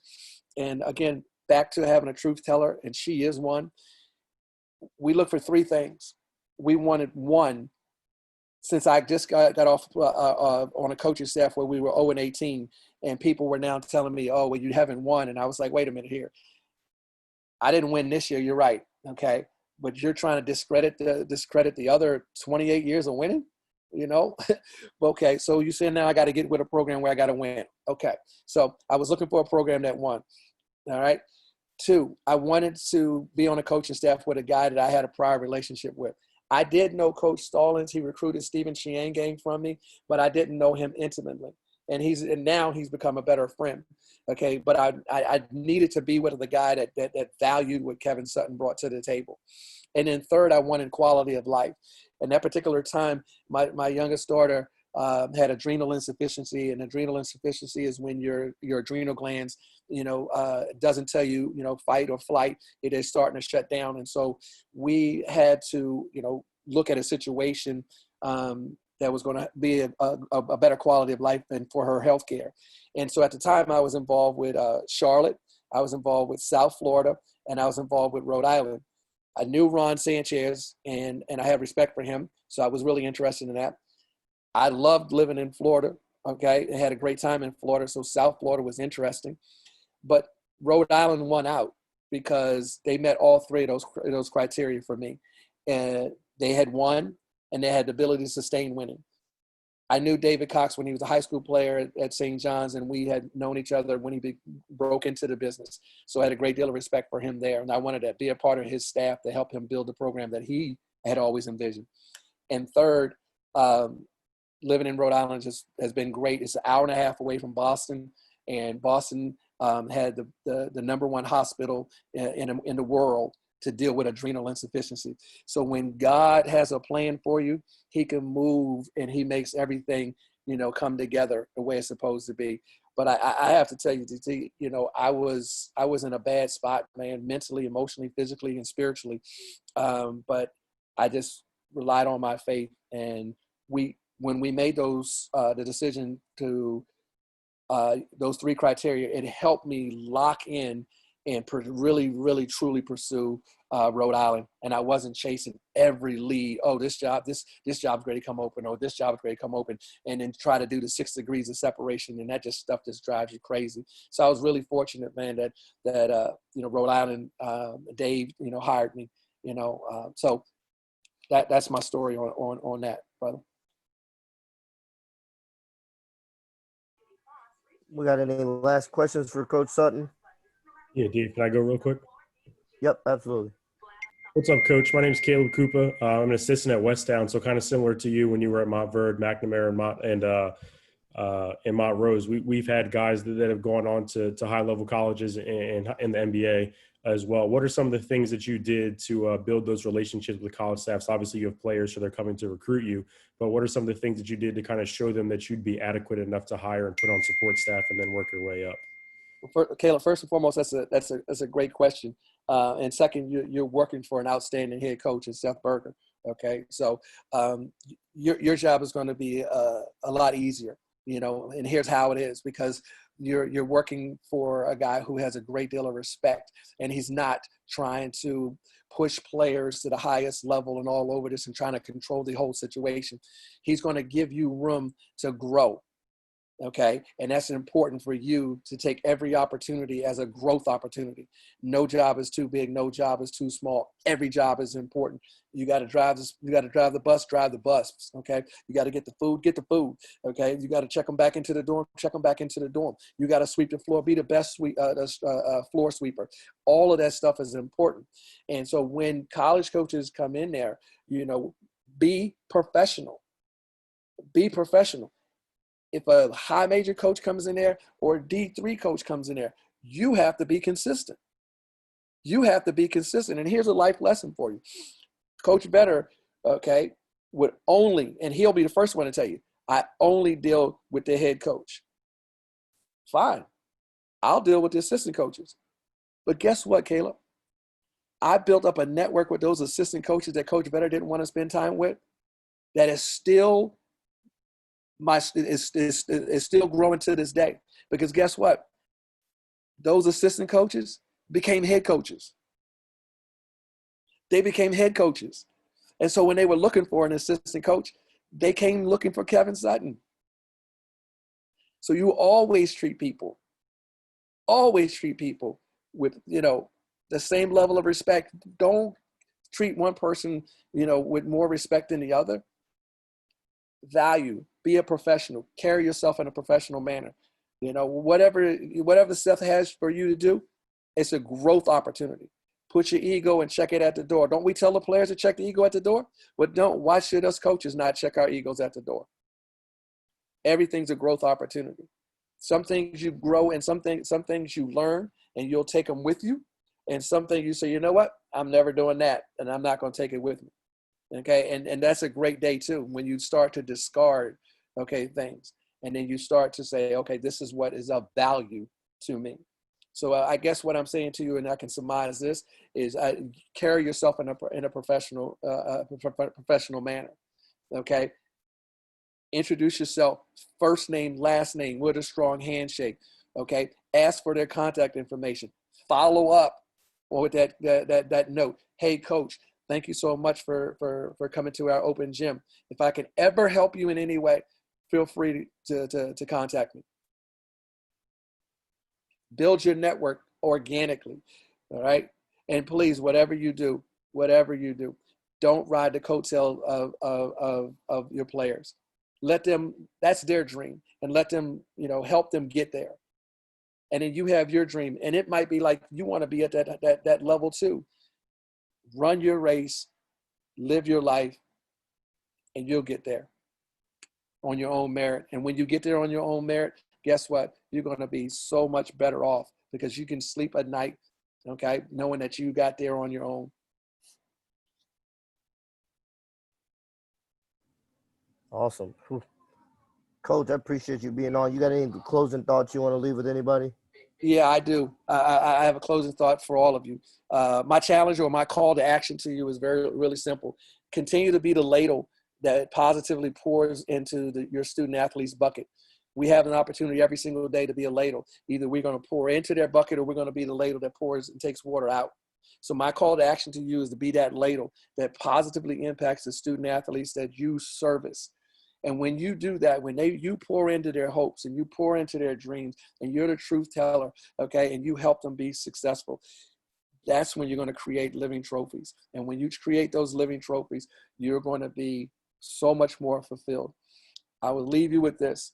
and again, back to having a truth teller, and she is one. We looked for 3 things. We wanted one, since I just got off on a coaching staff where we were 0-18, and people were now telling me, oh, well, you haven't won. And I was like, wait a minute here. I didn't win this year. You're right. Okay. But you're trying to discredit the other 28 years of winning, Okay. So you saying now I got to get with a program where I got to win. Okay. So I was looking for a program that won. All right. 2, I wanted to be on a coaching staff with a guy that I had a prior relationship with. I did know Coach Stallings. He recruited Stephen Chiang from me, but I didn't know him intimately. And now he's become a better friend. Okay. But I needed to be with the guy that valued what Kevin Sutton brought to the table. And then 3rd, I wanted quality of life. And that particular time, my youngest daughter had adrenal insufficiency, and adrenal insufficiency is when your adrenal glands, doesn't tell you, fight or flight. It is starting to shut down. And so we had to, look at a situation that was going to be a better quality of life than for her health care. And so at the time I was involved with Charlotte, I was involved with South Florida, and I was involved with Rhode Island. I knew Ron Sanchez, and I have respect for him. So I was really interested in that. I loved living in Florida. Okay. I had a great time in Florida. So South Florida was interesting, but Rhode Island won out because they met all 3 of those criteria for me. And they had won, and they had the ability to sustain winning. I knew David Cox when he was a high school player at St. John's, and we had known each other when he broke into the business. So I had a great deal of respect for him there. And I wanted to be a part of his staff to help him build the program that he had always envisioned. And 3rd, living in Rhode Island has been great. It's an hour and a half away from Boston, and Boston had the number 1 hospital in the world to deal with adrenal insufficiency. So when God has a plan for you, he can move, and he makes everything, come together the way it's supposed to be. But I have to tell you, DT, I was in a bad spot, man, mentally, emotionally, physically, and spiritually. But I just relied on my faith, and when we made the decision to those 3 criteria, it helped me lock in and really, really, truly pursue Rhode Island. And I wasn't chasing every lead. Oh, this job's ready to come open. Oh, this job's ready to come open. And then try to do the 6 degrees of separation. And that stuff just drives you crazy. So I was really fortunate, man, that Rhode Island, Dave, hired me, so that's my story on that, brother. We got any last questions for Coach Sutton? Yeah, Dave, can I go real quick? Yep, absolutely. What's up, Coach? My name is Caleb Koopa. I'm an assistant at Westtown, so kind of similar to you when you were at Montverde, McNamara, and Montrose. We've had guys that have gone on to high-level colleges and in the NBA as well. What are some of the things that you did to build those relationships with college staffs? Obviously, you have players, so they're coming to recruit you. But what are some of the things that you did to kind of show them that you'd be adequate enough to hire and put on support staff and then work your way up? Caleb, first and foremost, that's a great question. And second, you're working for an outstanding head coach in Seth Berger. Okay, so your job is going to be a lot easier, and here's how it is, because you're working for a guy who has a great deal of respect, and he's not trying to push players to the highest level and all over this and trying to control the whole situation. He's going to give you room to grow. Okay. And that's important for you to take every opportunity as a growth opportunity. No job is too big. No job is too small. Every job is important. You got to drive the bus, drive the bus. Okay. You got to get the food. Okay. You got to check them back into the dorm, You got to sweep the floor, be the best floor sweeper. All of that stuff is important. And so when college coaches come in there, be professional. Be professional. If a high major coach comes in there or a D3 coach comes in there, you have to be consistent. And here's a life lesson for you. Coach Benner, okay, would only, and he'll be the first one to tell you, I only deal with the head coach. Fine. I'll deal with the assistant coaches. But guess what, Caleb? I built up a network with those assistant coaches that Coach Benner didn't want to spend time with that is still is still growing to this day, because guess what? Those assistant coaches became head coaches. They became head coaches. And so when they were looking for an assistant coach, they came looking for Kevin Sutton. So you always treat people with, the same level of respect. Don't treat one person, with more respect than the other. Value, be a professional, carry yourself in a professional manner. Whatever Seth has for you to do, it's a growth opportunity. Put your ego and check it at the door. Don't we tell the players to check the ego at the door? But why should us coaches not check our egos at the door? Everything's a growth opportunity. Some things you grow and some things you learn and you'll take them with you. And some things you say, you know what? I'm never doing that and I'm not going to take it with me. Okay, and that's a great day too, when you start to discard, things. And then you start to say, okay, this is what is of value to me. So I guess what I'm saying to you, and I can surmise this, is carry yourself in a professional manner, okay? Introduce yourself, first name, last name, with a strong handshake, okay? Ask for their contact information. Follow up with that note. Hey, coach, thank you so much for coming to our open gym. If I can ever help you in any way, feel free to contact me. Build your network organically, all right? And please, whatever you do, don't ride the coattail of your players. Let them, that's their dream, and let them, help them get there. And then you have your dream, and it might be like you want to be at that level too. Run your race, live your life, and you'll get there on your own merit. And when you get there on your own merit, guess what? You're going to be so much better off, because you can sleep at night, okay, knowing that you got there on your own. Awesome. Coach, I appreciate you being on. You got any closing thoughts you want to leave with anybody? Yeah, I do. I have a closing thought for all of you. My challenge or my call to action to you is really simple. Continue to be the ladle that positively pours into your student athlete's bucket. We have an opportunity every single day to be a ladle. Either we're going to pour into their bucket or we're going to be the ladle that pours and takes water out. So my call to action to you is to be that ladle that positively impacts the student athletes that you service. And when you do that, when you pour into their hopes and you pour into their dreams and you're the truth teller, okay, and you help them be successful, that's when you're going to create living trophies. And when you create those living trophies, you're going to be so much more fulfilled. I will leave you with this.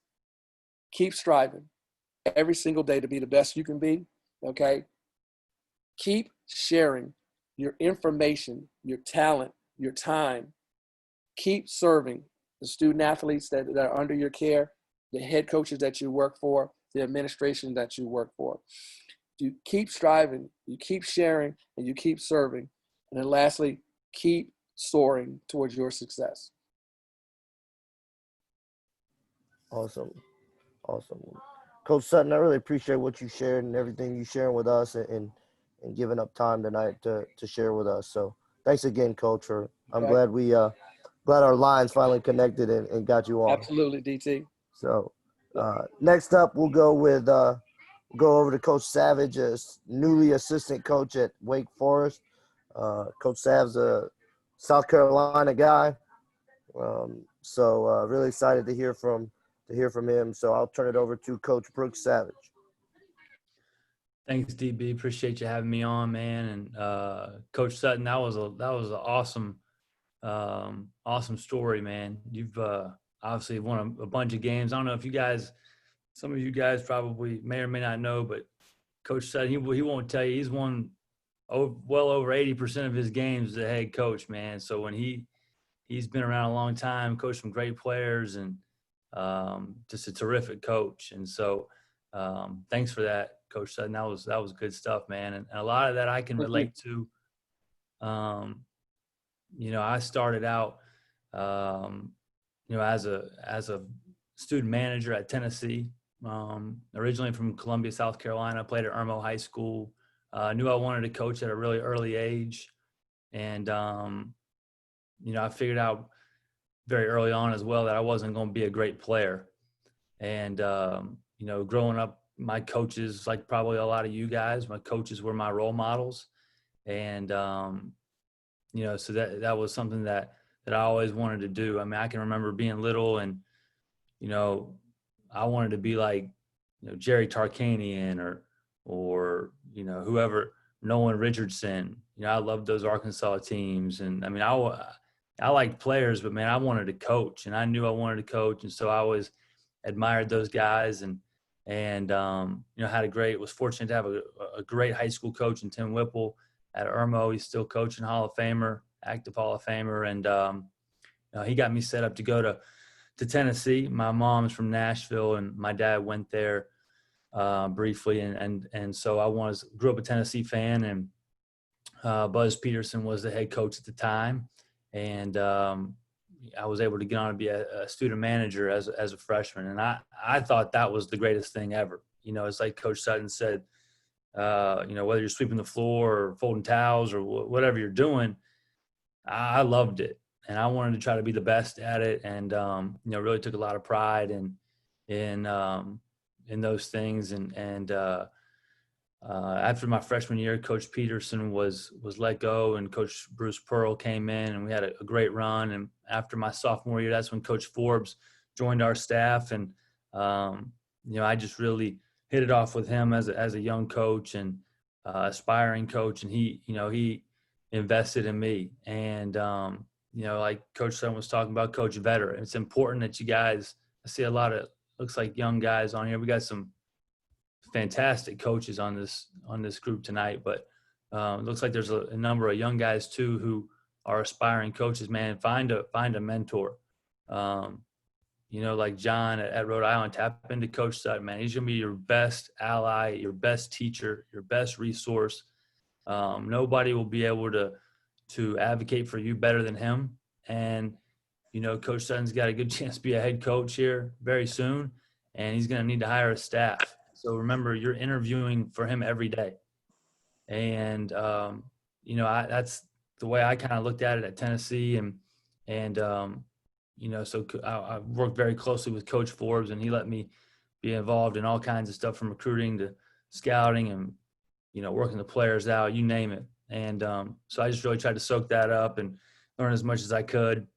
Keep striving every single day to be the best you can be, okay? Keep sharing your information, your talent, your time. Keep serving the student athletes that are under your care, the head coaches that you work for, the administration that you work for. You keep striving, you keep sharing, and you keep serving. And then lastly, keep soaring towards your success. Awesome. Awesome. Coach Sutton, I really appreciate what you shared and everything you sharing with us and giving up time tonight to share with us. So thanks again, Coach. I'm glad glad our lines finally connected and got you on. Absolutely, DT. So next up, we'll go over to Coach Savage, newly assistant coach at Wake Forest. Coach Sav's a South Carolina guy. So really excited to hear from him. So I'll turn it over to Coach Brooks Savage. Thanks, DB. Appreciate you having me on, man. And Coach Sutton, that was an awesome story, man. You've obviously won a bunch of games. I don't know if some of you guys probably may or may not know, but Coach Sutton, he won't tell you, he's won well over 80% of his games as a head coach, man. So when he's been around a long time, coached some great players, and just a terrific coach. And so thanks for that, Coach Sutton. That was good stuff, man. And a lot of that I can relate to. I started out, as a student manager at Tennessee, originally from Columbia, South Carolina. Played at Irmo High School. Knew I wanted to coach at a really early age. And, I figured out very early on as well that I wasn't going to be a great player. And, growing up, my coaches, like probably a lot of you guys, my coaches were my role models. And, so that was something that I always wanted to do. I mean, I can remember being little and, I wanted to be like, Jerry Tarkanian or whoever, Nolan Richardson. I loved those Arkansas teams. And I mean, I liked players, but man, I wanted to coach, and I knew I wanted to coach. And so I always admired those guys and was fortunate to have a great high school coach in Tim Whipple at Irmo. He's still coaching, Hall of Famer, active Hall of Famer. And he got me set up to go to Tennessee. My mom's from Nashville, and my dad went there briefly. And so I grew up a Tennessee fan, and Buzz Peterson was the head coach at the time. And I was able to get on and be a student manager as a freshman. And I thought that was the greatest thing ever. It's like Coach Sutton said, whether you're sweeping the floor or folding towels or whatever you're doing, I loved it. And I wanted to try to be the best at it. And, really took a lot of pride in those things. And after my freshman year, Coach Peterson was let go, and Coach Bruce Pearl came in, and we had a great run. And after my sophomore year, that's when Coach Forbes joined our staff. And, I just really hit it off with him as a young coach and aspiring coach. And he invested in me. And, like Coach Sutton was talking about, Coach Veteran, it's important that you guys, I see a lot of, looks like young guys on here. We got some fantastic coaches on this group tonight, but it looks like there's a number of young guys too who are aspiring coaches. Man, find a mentor. Like John at Rhode Island, tap into Coach Sutton, man. He's gonna be your best ally, your best teacher, your best resource. Nobody will be able to advocate for you better than him. And Coach Sutton's got a good chance to be a head coach here very soon, and he's gonna need to hire a staff. So remember, you're interviewing for him every day. And, that's the way I kind of looked at it at Tennessee. So I worked very closely with Coach Forbes, and he let me be involved in all kinds of stuff from recruiting to scouting and, working the players out, you name it. And so I just really tried to soak that up and learn as much as I could.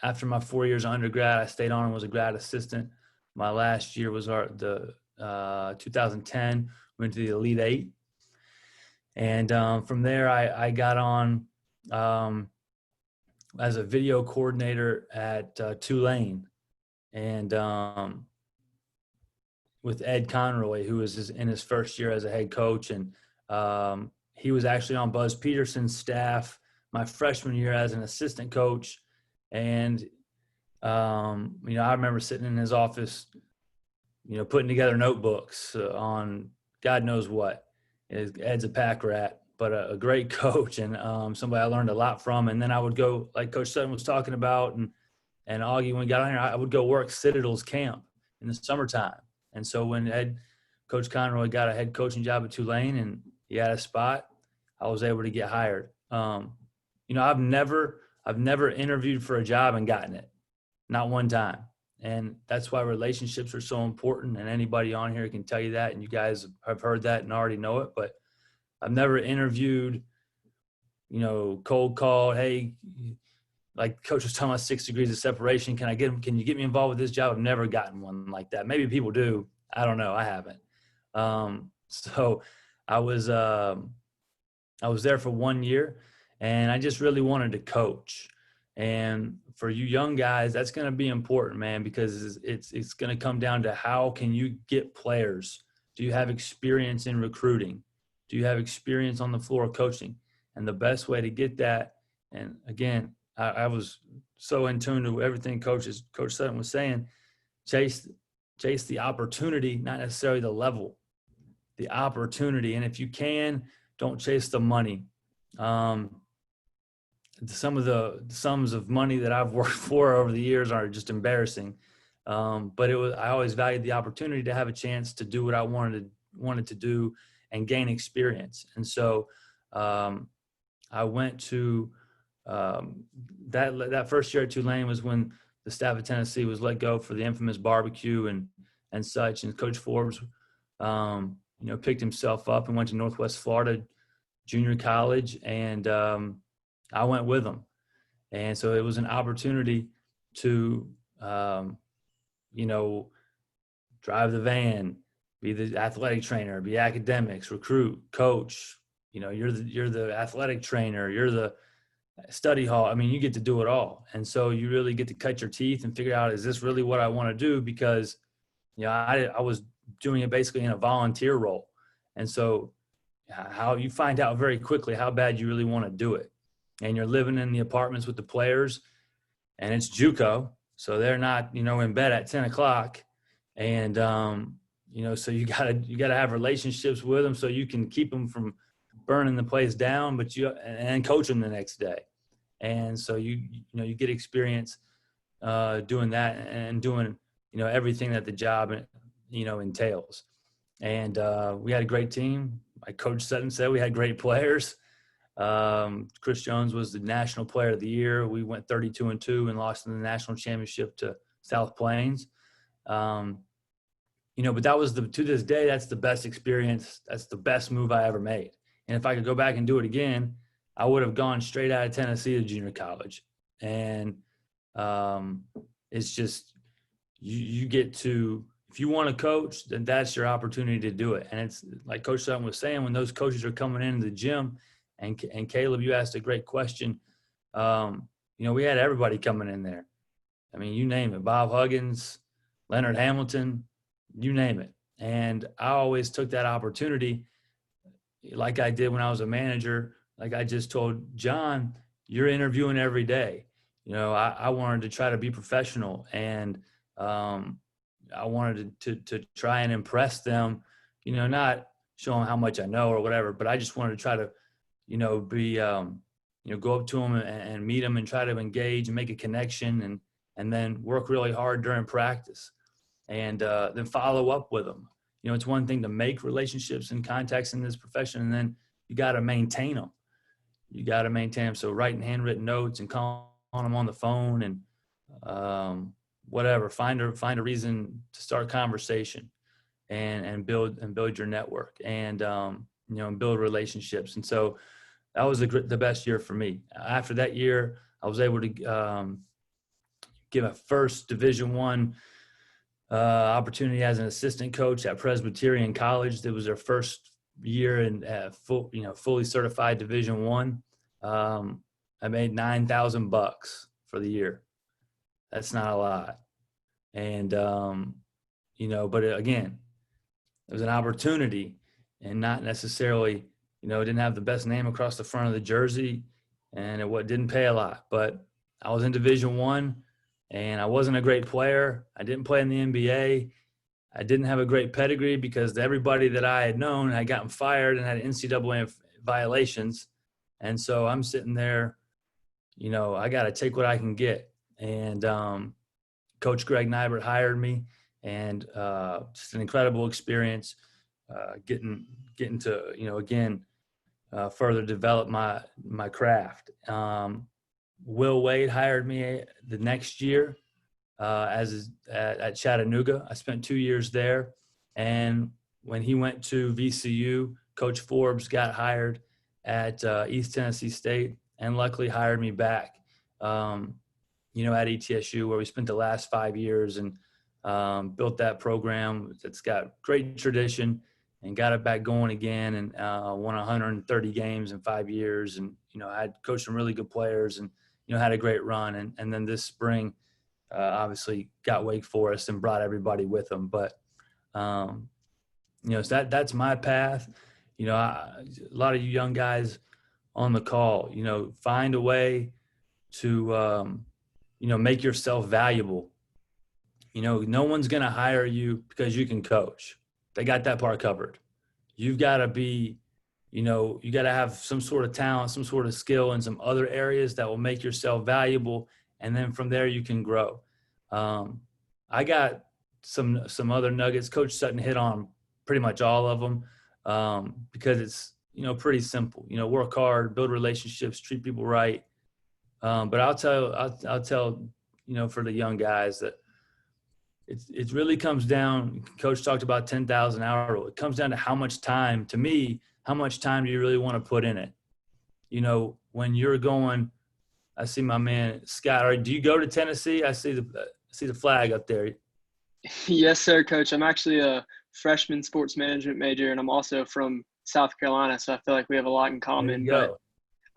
After my 4 years of undergrad, I stayed on and was a grad assistant. My last year was 2010, went to the Elite Eight. And from there, I got on as a video coordinator at Tulane. And with Ed Conroy, who was in his first year as a head coach. And he was actually on Buzz Peterson's staff my freshman year as an assistant coach. And, I remember sitting in his office, putting together notebooks on God knows what. Ed's a pack rat, but a great coach and somebody I learned a lot from. And then I would go, like Coach Sutton was talking about, and Augie, when we got on here, I would go work Citadel's camp in the summertime. And so when Coach Conroy got a head coaching job at Tulane and he had a spot, I was able to get hired. I've never interviewed for a job and gotten it, not one time. And that's why relationships are so important. And anybody on here can tell you that. And you guys have heard that and already know it. But I've never interviewed, cold called, hey, like Coach was talking about 6 degrees of separation. Can you get me involved with this job? I've never gotten one like that. Maybe people do. I don't know. I haven't. So I was there for 1 year and I just really wanted to coach. And for you young guys, that's going to be important, man, because it's going to come down to how can you get players? Do you have experience in recruiting? Do you have experience on the floor coaching? And the best way to get that, and again, I was so in tune to everything Coach Sutton was saying, chase the opportunity, not necessarily the level, the opportunity. And if you can, don't chase the money. Some of the sums of money that I've worked for over the years are just embarrassing. But I always valued the opportunity to have a chance to do what I wanted to do and gain experience. And so I went to that first year at Tulane was when the staff of Tennessee was let go for the infamous barbecue and such. And Coach Forbes, picked himself up and went to Northwest Florida Junior College, and I went with him. And so it was an opportunity to, drive the van, be the athletic trainer, be academics, recruit, coach. You're the athletic trainer, you're the study hall. I mean, you get to do it all. And so you really get to cut your teeth and figure out, is this really what I want to do? Because, I was doing it basically in a volunteer role. And so how you find out very quickly how bad you really want to do it. And you're living in the apartments with the players, and it's JUCO. So they're not, in bed at 10 o'clock. And, so you gotta have relationships with them so you can keep them from burning the place down, and coach them the next day. And so you get experience doing that and doing, everything that the job, entails. And we had a great team. Like Coach Sutton said, we had great players. Chris Jones was the National Player of the Year. We went 32-2 and lost in the national championship to South Plains. But that was to this day, that's the best experience. That's the best move I ever made. And if I could go back and do it again, I would have gone straight out of Tennessee to junior college. And it's just, you get to, if you want to coach, then that's your opportunity to do it. And it's like Coach Sutton was saying, when those coaches are coming into the gym, and Caleb, you asked a great question. We had everybody coming in there. I mean, you name it, Bob Huggins, Leonard Hamilton, you name it. And I always took that opportunity like I did when I was a manager. Like I just told John, you're interviewing every day. I wanted to try to be professional, and I wanted to try and impress them, not show them how much I know or whatever, but I just wanted to try to, go up to them and meet them and try to engage and make a connection and then work really hard during practice and then follow up with them. It's one thing to make relationships and contacts in this profession, and then you got to maintain them. So writing handwritten notes and calling them on the phone and, whatever, find a reason to start conversation and build your network and, and build relationships. And so that was the best year for me. After that year, I was able to give a first Division I opportunity as an assistant coach at Presbyterian College. That was their first year in fully certified Division I. I made $9,000 for the year. That's not a lot. And, but again, it was an opportunity and not necessarily, it didn't have the best name across the front of the jersey and it didn't pay a lot, but I was in Division I and I wasn't a great player. I didn't play in the NBA. I didn't have a great pedigree because everybody that I had known had gotten fired and had NCAA violations. And so I'm sitting there, I got to take what I can get. And Coach Greg Nybert hired me, and just an incredible experience, getting to, again, further develop my craft. Will Wade hired me the next year at Chattanooga. I spent 2 years there. And when he went to VCU, Coach Forbes got hired at East Tennessee State and luckily hired me back, at ETSU, where we spent the last 5 years and built that program that's got great tradition and got it back going again and won 130 games in 5 years. And, I had coached some really good players and, had a great run. And then this spring, obviously got Wake Forest and brought everybody with them. But, so that's my path. A lot of you young guys on the call, find a way to, make yourself valuable. No one's going to hire you because you can coach. They got that part covered. You've got to be, you got to have some sort of talent, some sort of skill in some other areas that will make yourself valuable. And then from there you can grow. I got some other nuggets. Coach Sutton hit on pretty much all of them because it's, pretty simple. Work hard, build relationships, treat people right. But I'll tell, for the young guys that it really comes down. Coach talked about 10,000 hour rule. It comes down to how much time do you really want to put in it? When you're going, I see my man Scott. Do you go to Tennessee? I see the flag up there. Yes, sir, Coach. I'm actually a freshman sports management major, and I'm also from South Carolina, so I feel like we have a lot in common. But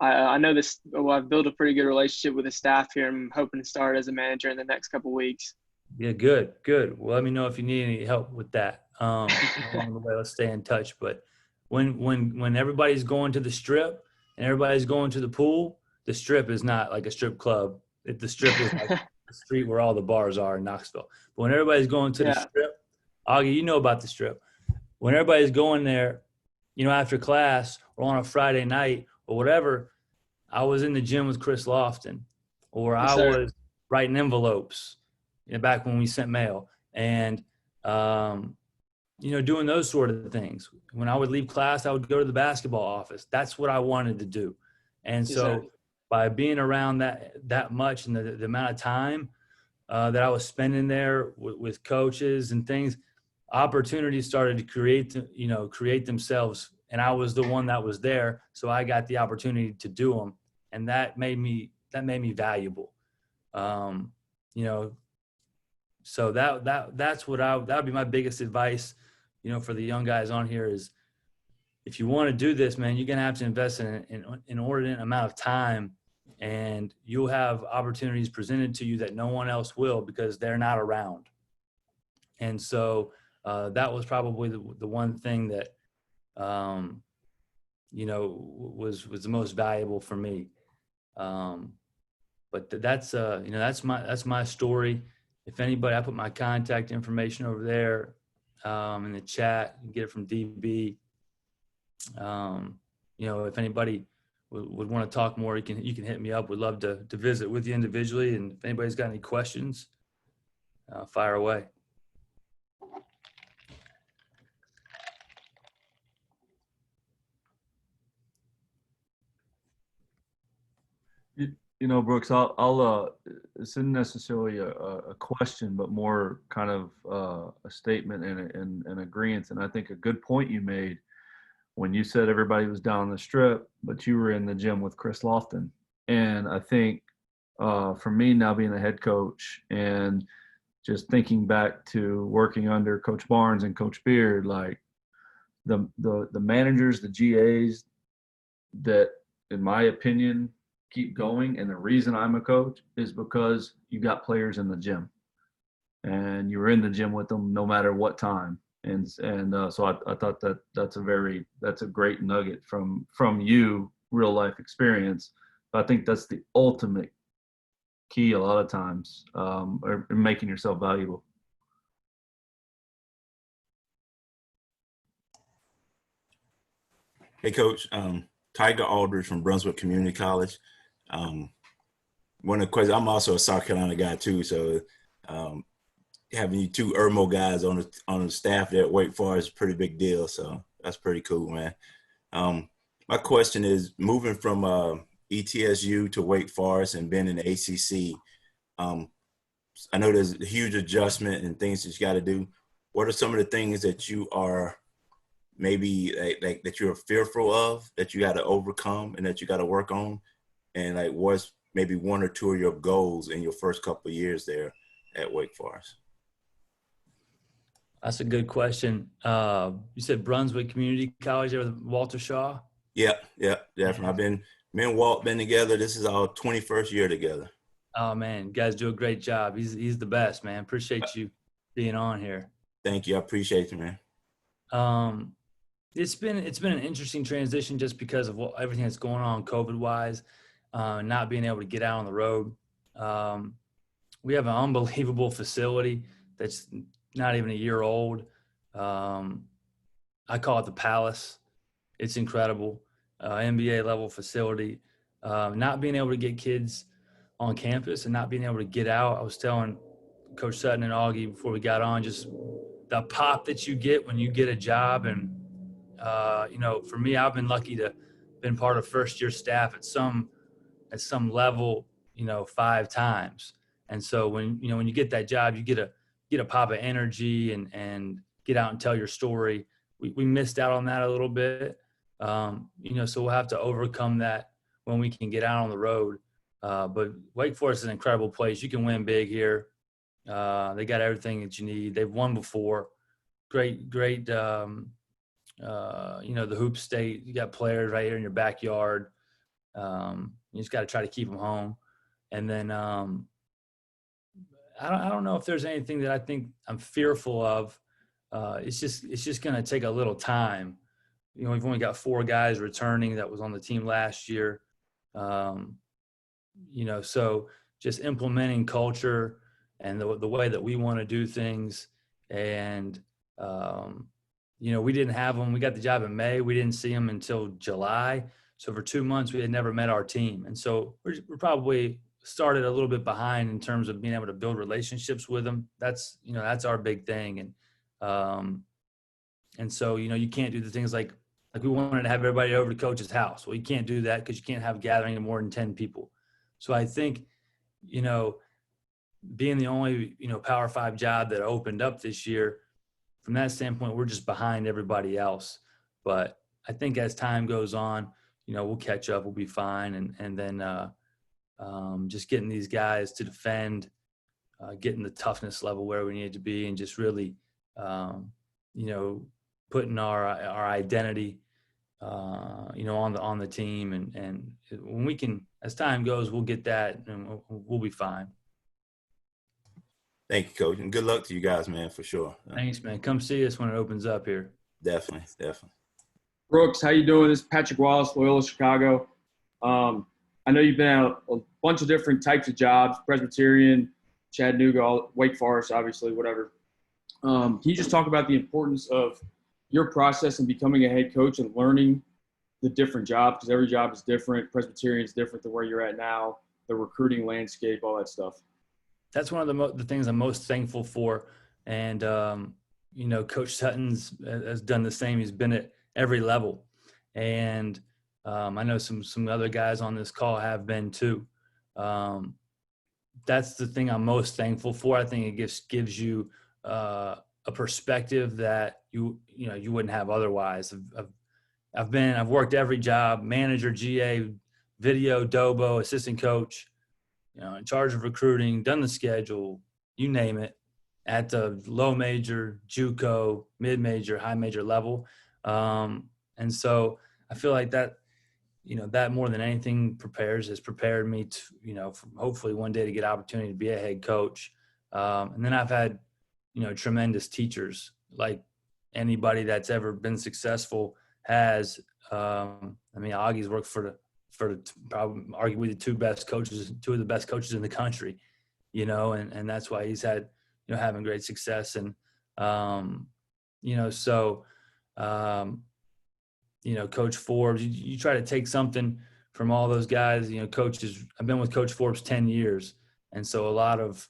I know this. Well, I've built a pretty good relationship with the staff here. I'm hoping to start as a manager in the next couple of weeks. Yeah, good. Well, let me know if you need any help with that. Along the way, let's stay in touch. But when everybody's going to the strip and everybody's going to the pool, the strip is not like a strip club. The strip is like the street where all the bars are in Knoxville. But when everybody's going to the strip, Augie, you know about the strip. When everybody's going there, after class or on a Friday night or whatever, I was in the gym with Chris Lofton, or Yes, I sir. was writing envelopes back when we sent mail and, doing those sort of things. When I would leave class, I would go to the basketball office. That's what I wanted to do. And so by being around that much and the amount of time that I was spending there with coaches and things, opportunities started to create themselves. And I was the one that was there. So I got the opportunity to do them. And that made me valuable. So that's what that would be my biggest advice, for the young guys on here is if you want to do this, man, you're going to have to invest in an inordinate amount of time, and you'll have opportunities presented to you that no one else will because they're not around. And so that was probably the one thing that, was the most valuable for me. But that's my story. If anybody, I put my contact information over there in the chat. You can get it from DB. If anybody would want to talk more, you can hit me up. We'd love to visit with you individually. And if anybody's got any questions, fire away. Brooks, this isn't necessarily a question, but more kind of a statement and an agreement. And I think a good point you made when you said everybody was down the strip, but you were in the gym with Chris Lofton. And I think for me now being a head coach and just thinking back to working under Coach Barnes and Coach Beard, like the managers, the GAs that, in my opinion, keep going. And the reason I'm a coach is because you got players in the gym and you were in the gym with them no matter what time. And so I thought that's a great nugget from you, real life experience. But I think that's the ultimate key a lot of times, or making yourself valuable. Hey, Coach. Tiger Aldridge from Brunswick Community College. One of the questions, I'm also a South Carolina guy too, so having you two Irmo guys on the staff there at Wake Forest is a pretty big deal. So that's pretty cool, man. My question is, moving from ETSU to Wake Forest and being in the ACC, I know there's a huge adjustment and things that you got to do. What are some of the things that you are maybe like that you're fearful of, that you got to overcome and that you got to work on? And like, what's maybe one or two of your goals in your first couple of years there at Wake Forest? That's a good question. You said Brunswick Community College there with Walter Shaw? Yeah, definitely. Me and Walt been together. This is our 21st year together. Oh man, you guys do a great job. He's the best, man. Appreciate you being on here. Thank you. I appreciate you, man. It's been an interesting transition just because of everything that's going on COVID wise, not being able to get out on the road. We have an unbelievable facility that's not even a year old. I call it the Palace. It's incredible. NBA level facility. Not being able to get kids on campus and not being able to get out. I was telling Coach Sutton and Augie before we got on, just the pop that you get when you get a job. And, for me, I've been lucky to been part of first year staff at some level, 5 times. And so when you get that job, you get a pop of energy and get out and tell your story. We missed out on that a little bit. So we'll have to overcome that when we can get out on the road. But Wake Forest is an incredible place. You can win big here. They got everything that you need. They've won before. Great, the hoop state. You got players right here in your backyard. You just got to try to keep them home. And then I don't know if there's anything that I think I'm fearful of. It's just going to take a little time. We've only got 4 guys returning that was on the team last year. So just implementing culture and the way that we want to do things. And, we didn't have them. We got the job in May. We didn't see them until July. So for 2 months, we had never met our team. And so we're probably started a little bit behind in terms of being able to build relationships with them. That's our big thing. And so, you can't do the things like we wanted to have everybody over to Coach's house. Well, you can't do that because you can't have a gathering of more than 10 people. So I think, being the only, Power 5 job that opened up this year, from that standpoint, we're just behind everybody else. But I think as time goes on, we'll catch up, we'll be fine. And then just getting these guys to defend, getting the toughness level where we need to be, and just really, putting our identity, on the team. And when we can, as time goes, we'll get that and we'll be fine. Thank you, Coach. And good luck to you guys, man, for sure. Thanks, man. Come see us when it opens up here. Definitely. Brooks, how you doing? This is Patrick Wallace, Loyola Chicago. I know you've been at a bunch of different types of jobs, Presbyterian, Chattanooga, Wake Forest, obviously, whatever. Can you just talk about the importance of your process in becoming a head coach and learning the different jobs? Because every job is different. Presbyterian is different than where you're at now, the recruiting landscape, all that stuff. That's one of the things I'm most thankful for. And, Coach Sutton's has done the same. He's been at every level. And I know some other guys on this call have been too. that's the thing I'm most thankful for. I think it gives you a perspective that you wouldn't have otherwise. I've worked every job: manager, GA, video, Dobo, assistant coach, in charge of recruiting, done the schedule, you name it, at the low major, JUCO, mid major, high major level. And so I feel like that, that more than anything has prepared me to, hopefully one day to get opportunity to be a head coach. And then I've had, tremendous teachers, like anybody that's ever been successful has. Augie's worked for probably arguably two of the best coaches in the country, and that's why he's had, having great success. And, Coach Forbes, you try to take something from all those guys, coaches. I've been with Coach Forbes 10 years. And so a lot of,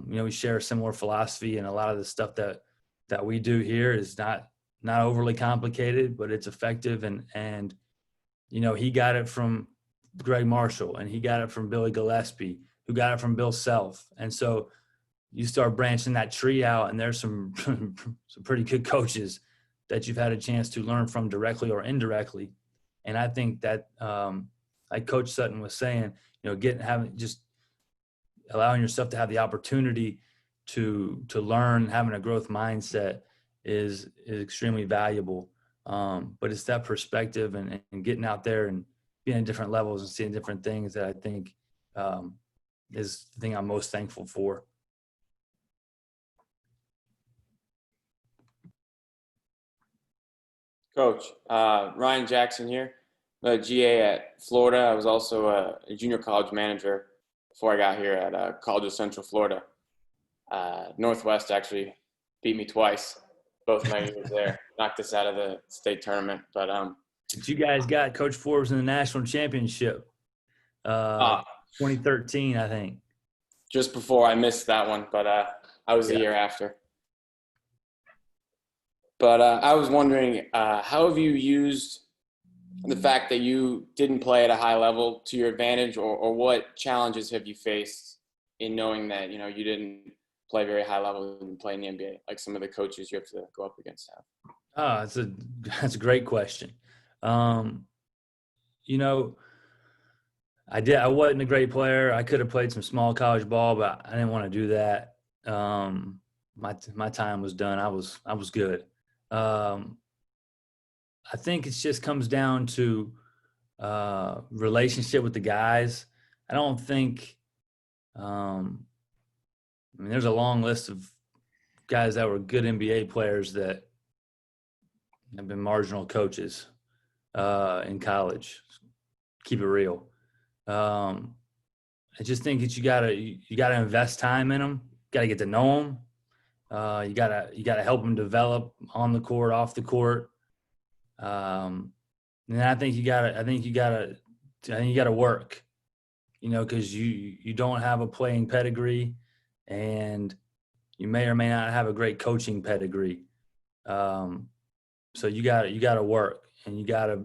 we share a similar philosophy, and a lot of the stuff that we do here is not overly complicated, but it's effective. And he got it from Greg Marshall, and he got it from Billy Gillespie, who got it from Bill Self. And so you start branching that tree out, and there's some pretty good coaches that you've had a chance to learn from directly or indirectly. And I think that, like Coach Sutton was saying, just allowing yourself to have the opportunity to learn, having a growth mindset is extremely valuable. But it's that perspective and getting out there and being at different levels and seeing different things that I think is the thing I'm most thankful for. Coach, Ryan Jackson here, a GA at Florida. I was also a junior college manager before I got here at College of Central Florida. Northwest actually beat me twice, both my years there. Knocked us out of the state tournament. But you guys got Coach Forbes in the national championship, 2013, I think. Just before I missed that one, but I was the year after. But I was wondering, how have you used the fact that you didn't play at a high level to your advantage, or what challenges have you faced in knowing that, you didn't play very high level and play in the NBA, like some of the coaches you have to go up against have? That's a great question. I wasn't a great player. I could have played some small college ball, but I didn't want to do that. My time was done. I was good. I think it just comes down to relationship with the guys. I don't think there's a long list of guys that were good NBA players that have been marginal coaches in college. Keep it real. I just think that you gotta invest time in them. Got to get to know them. You gotta help them develop on the court, off the court. And I think you gotta work, because you don't have a playing pedigree, and you may or may not have a great coaching pedigree. So you gotta work, and you gotta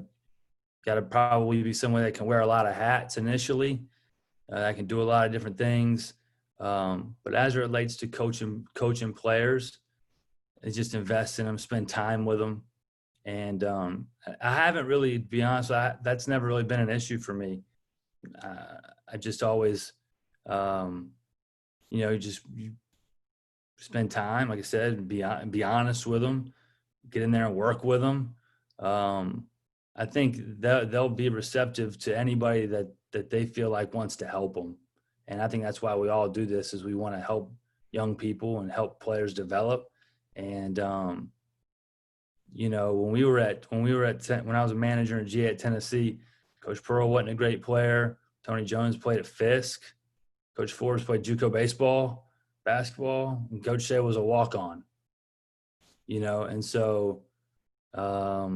probably be someone that can wear a lot of hats initially. That can do a lot of different things. But as it relates to coaching players, it's just invest in them, spend time with them. And I haven't really, to be honest, that's never really been an issue for me. I just always, you spend time, like I said, and be honest with them, get in there and work with them. I think they'll be receptive to anybody that they feel like wants to help them. And I think that's why we all do this, is we want to help young people and help players develop. And, when I was a manager in GA at Tennessee, Coach Pearl wasn't a great player. Tony Jones played at Fisk. Coach Forbes played JUCO baseball, basketball, and Coach Shea was a walk-on. And so a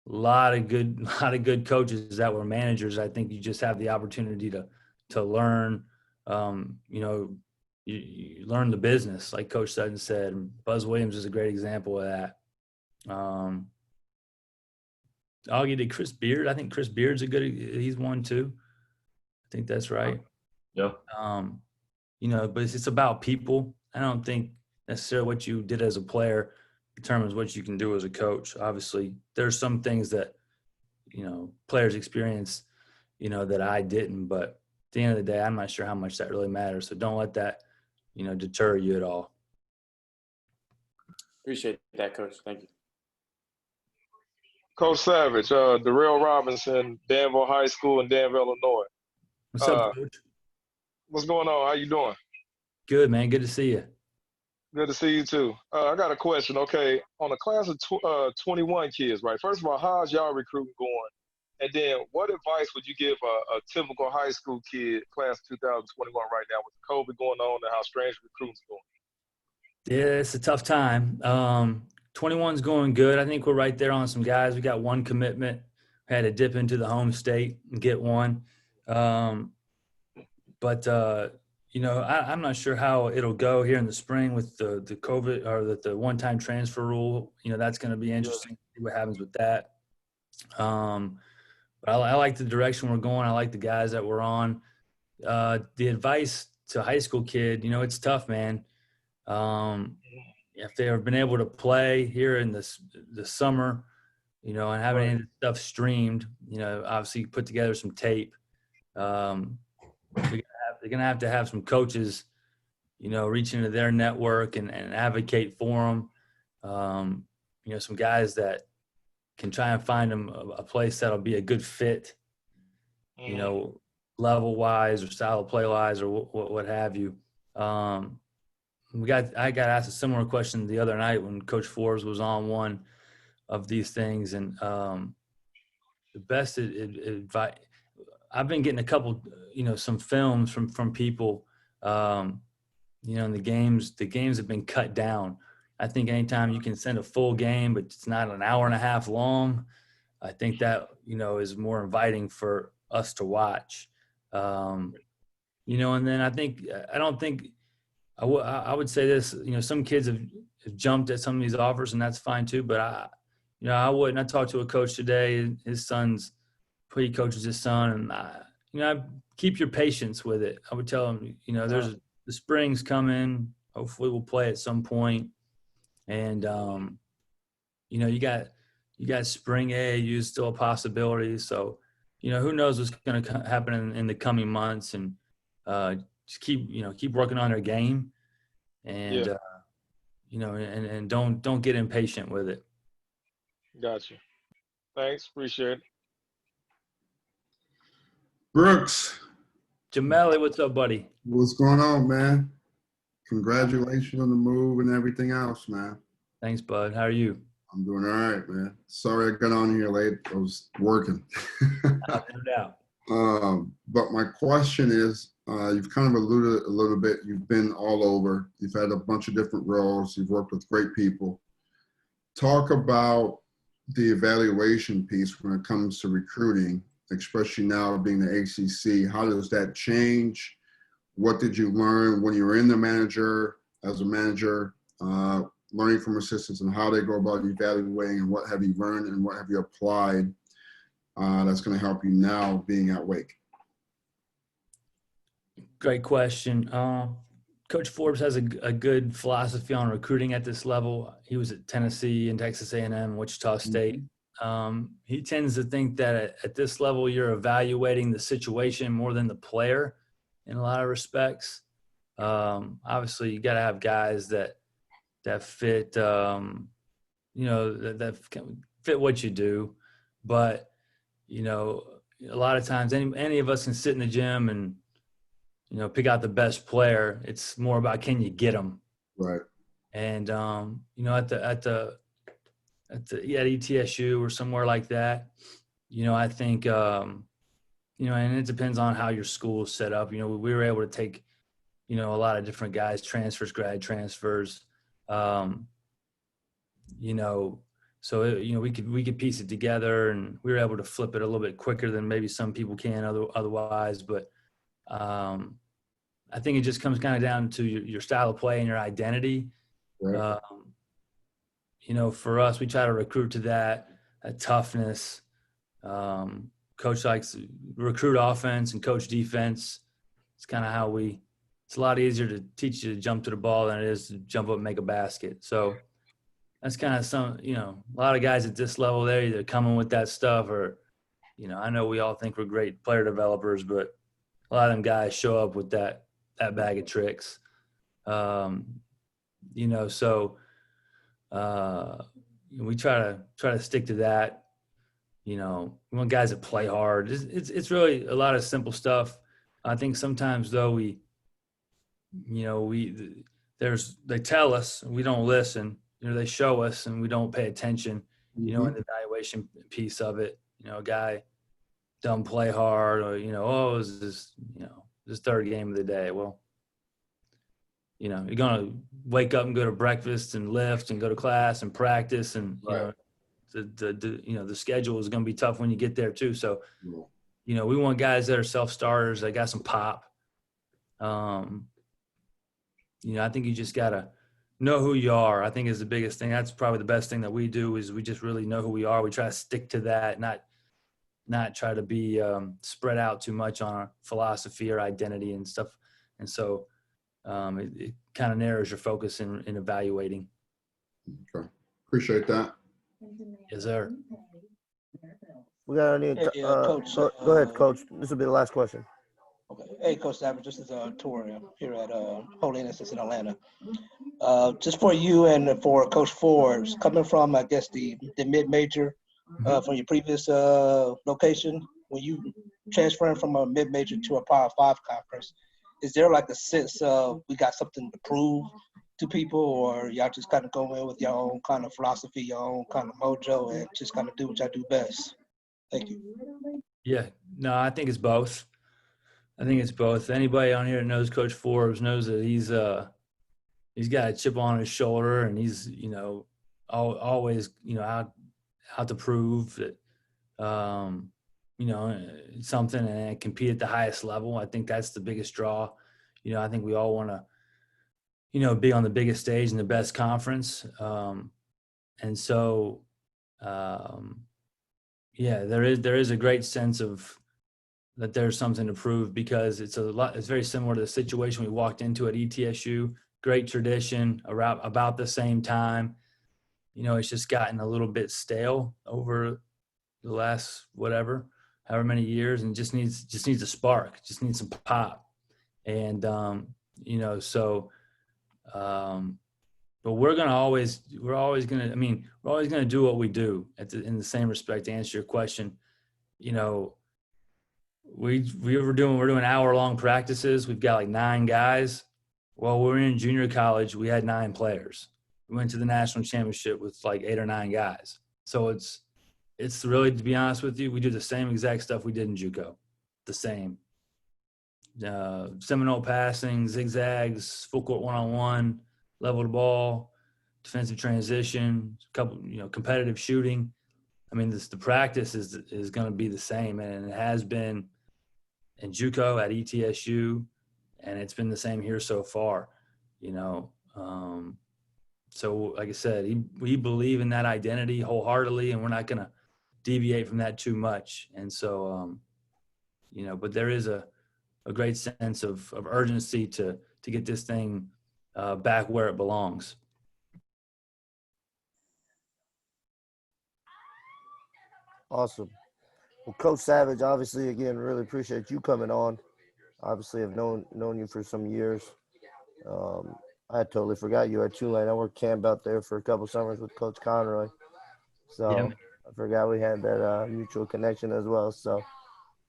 lot of good coaches that were managers. I think you just have the opportunity to learn. You learn the business, like Coach Sutton said. Buzz Williams is a great example of that. Augie did Chris Beard. I think Chris Beard's he's one too. think that's right. Yeah. You know, but it's about people. I don't think necessarily what you did as a player determines what you can do as a coach. Obviously, there's some things that, you know, players experience, you know, that I didn't. But at the end of the day, I'm not sure how much that really matters. So don't let that, you know, deter you at all. Appreciate that, Coach. Thank you. Coach Savage, Darrell Robinson, Danville High School in Danville, Illinois. What's up, Coach? What's going on? How you doing? Good, man. Good to see you. Good to see you too. I got a question. Okay, on a class of 21 kids, right? First of all, how's y'all recruiting going? And then, what advice would you give a typical high school kid, class of 2021, right now with COVID going on and how strange recruiting's going? Yeah, it's a tough time. 21's going good. I think we're right there on some guys. We got one commitment. Had to dip into the home state and get one. You know, I'm not sure how it'll go here in the spring with the COVID or the one-time transfer rule. You know, that's going to be interesting to see what happens with that. But I like the direction we're going. I like the guys that we're on. The advice to a high school kid, you know, it's tough, man. If they've been able to play here in the summer, you know, and having any stuff streamed, you know, obviously put together some tape. They're going to have some coaches, you know, reach into their network and advocate for them. You know, some guys that can try and find them a place that'll be a good fit, you know, level-wise or style of play-wise or what have you. I got asked a similar question the other night when Coach Forbes was on one of these things, and the best advice – I've been getting a couple, you know, some films from people, you know, and the games have been cut down. I think anytime you can send a full game, but it's not an hour and a half long, I think that, you know, is more inviting for us to watch. You know, and then I would say this, you know, some kids have jumped at some of these offers, and that's fine too. But I wouldn't. I talked to a coach today. He coaches his son, and you know, keep your patience with it. I would tell him, you know, the spring's coming. Hopefully, we'll play at some point, and you know, you got spring AAU is still a possibility. So, you know, who knows what's going to happen in the coming months, and just keep working on their game, and you know, and don't get impatient with it. Gotcha. Thanks. Appreciate it. Brooks. Jameli, what's up, buddy? What's going on, man? Congratulations on the move and everything else, man. Thanks, bud. How are you? I'm doing all right, man. Sorry I got on here late. I was working. No doubt. But my question is, you've kind of alluded a little bit. You've been all over. You've had a bunch of different roles. You've worked with great people. Talk about the evaluation piece when it comes to recruiting, especially now being the ACC. How does that change? What did you learn when you were in as a manager, learning from assistants and how they go about evaluating, and what have you learned and what have you applied that's going to help you now being at Wake? Great question. Coach Forbes has a good philosophy on recruiting at this level. He was at Tennessee and Texas A&M, Wichita State. He tends to think that at this level, you're evaluating the situation more than the player in a lot of respects. Obviously, you got to have guys that fit, you know, that fit what you do. But, you know, a lot of times any of us can sit in the gym and, you know, pick out the best player. It's more about, can you get them? Right. And, you know, at ETSU or somewhere like that, you know, I think, you know, and it depends on how your school is set up. You know, we were able to take, you know, a lot of different guys, grad transfers, you know, so, you know, we could piece it together, and we were able to flip it a little bit quicker than maybe some people can otherwise. But I think it just comes kind of down to your style of play and your identity. Right. You know, for us, we try to recruit to that toughness, coach likes to recruit offense and coach defense. It's kind of how it's a lot easier to teach you to jump to the ball than it is to jump up and make a basket. So that's kind of a lot of guys at this level, they're either coming with that stuff or, I know we all think we're great player developers, but a lot of them guys show up with that bag of tricks. So we try to stick to that. We want guys that play hard. It's really a lot of simple stuff. I think sometimes though they tell us and we don't listen. They show us and we don't pay attention. In the evaluation piece of it, a guy doesn't play hard, or is this this third game of the day. Well, you're gonna wake up and go to breakfast and lift and go to class and practice, and the schedule is gonna be tough when you get there too. So, we want guys that are self-starters, that got some pop. I think you just gotta know who you are. I think is the biggest thing. That's probably the best thing that we do is we just really know who we are. We try to stick to that, not try to be spread out too much on our philosophy or identity and stuff. And so it kind of narrows your focus in evaluating. Okay. Appreciate that. Yes, sir. We got any Coach, go ahead, Coach. This will be the last question. Okay. Hey, Coach Savage, this is Tori here at Holiness in Atlanta. Just for you and for Coach Forbes, coming from, I guess, the mid-major from your previous location, when you transferring from a mid-major to a Power 5 conference, is there like a sense of we got something to prove to people, or y'all just kind of go in with your own kind of philosophy, your own kind of mojo, and just kind of do what y'all do best? Thank you. Yeah. No, I think it's both. Anybody on here that knows Coach Forbes knows that he's got a chip on his shoulder, and he's always out to prove that something and compete at the highest level. I think that's the biggest draw. I think we all want to be on the biggest stage in the best conference, and so there is a great sense of that there's something to prove, because it's very similar to the situation we walked into at ETSU. Great tradition, around about the same time. It's just gotten a little bit stale over the last however many years, and just needs a spark, just needs some pop. And but we're always gonna do what we do in the same respect. To answer your question, we're doing hour-long practices. We've got like 9 guys. Well, we were in junior college, we had 9 players. We went to the national championship with like 8 or 9 guys. So it's really, to be honest with you, we do the same exact stuff we did in JUCO. The same. Seminole passing, zigzags, full court one-on-one, level the ball, defensive transition, competitive shooting. I mean, the practice is going to be the same, and it has been in JUCO, at ETSU, and it's been the same here so far. So like I said, we believe in that identity wholeheartedly, and we're not going to deviate from that too much. And so, but there is a great sense of urgency to get this thing back where it belongs. Awesome. Well, Coach Savage, obviously, again, really appreciate you coming on. Obviously, I've known you for some years. I totally forgot you at Tulane. I worked camp out there for a couple summers with Coach Conroy. So yeah, I forgot we had that mutual connection as well. So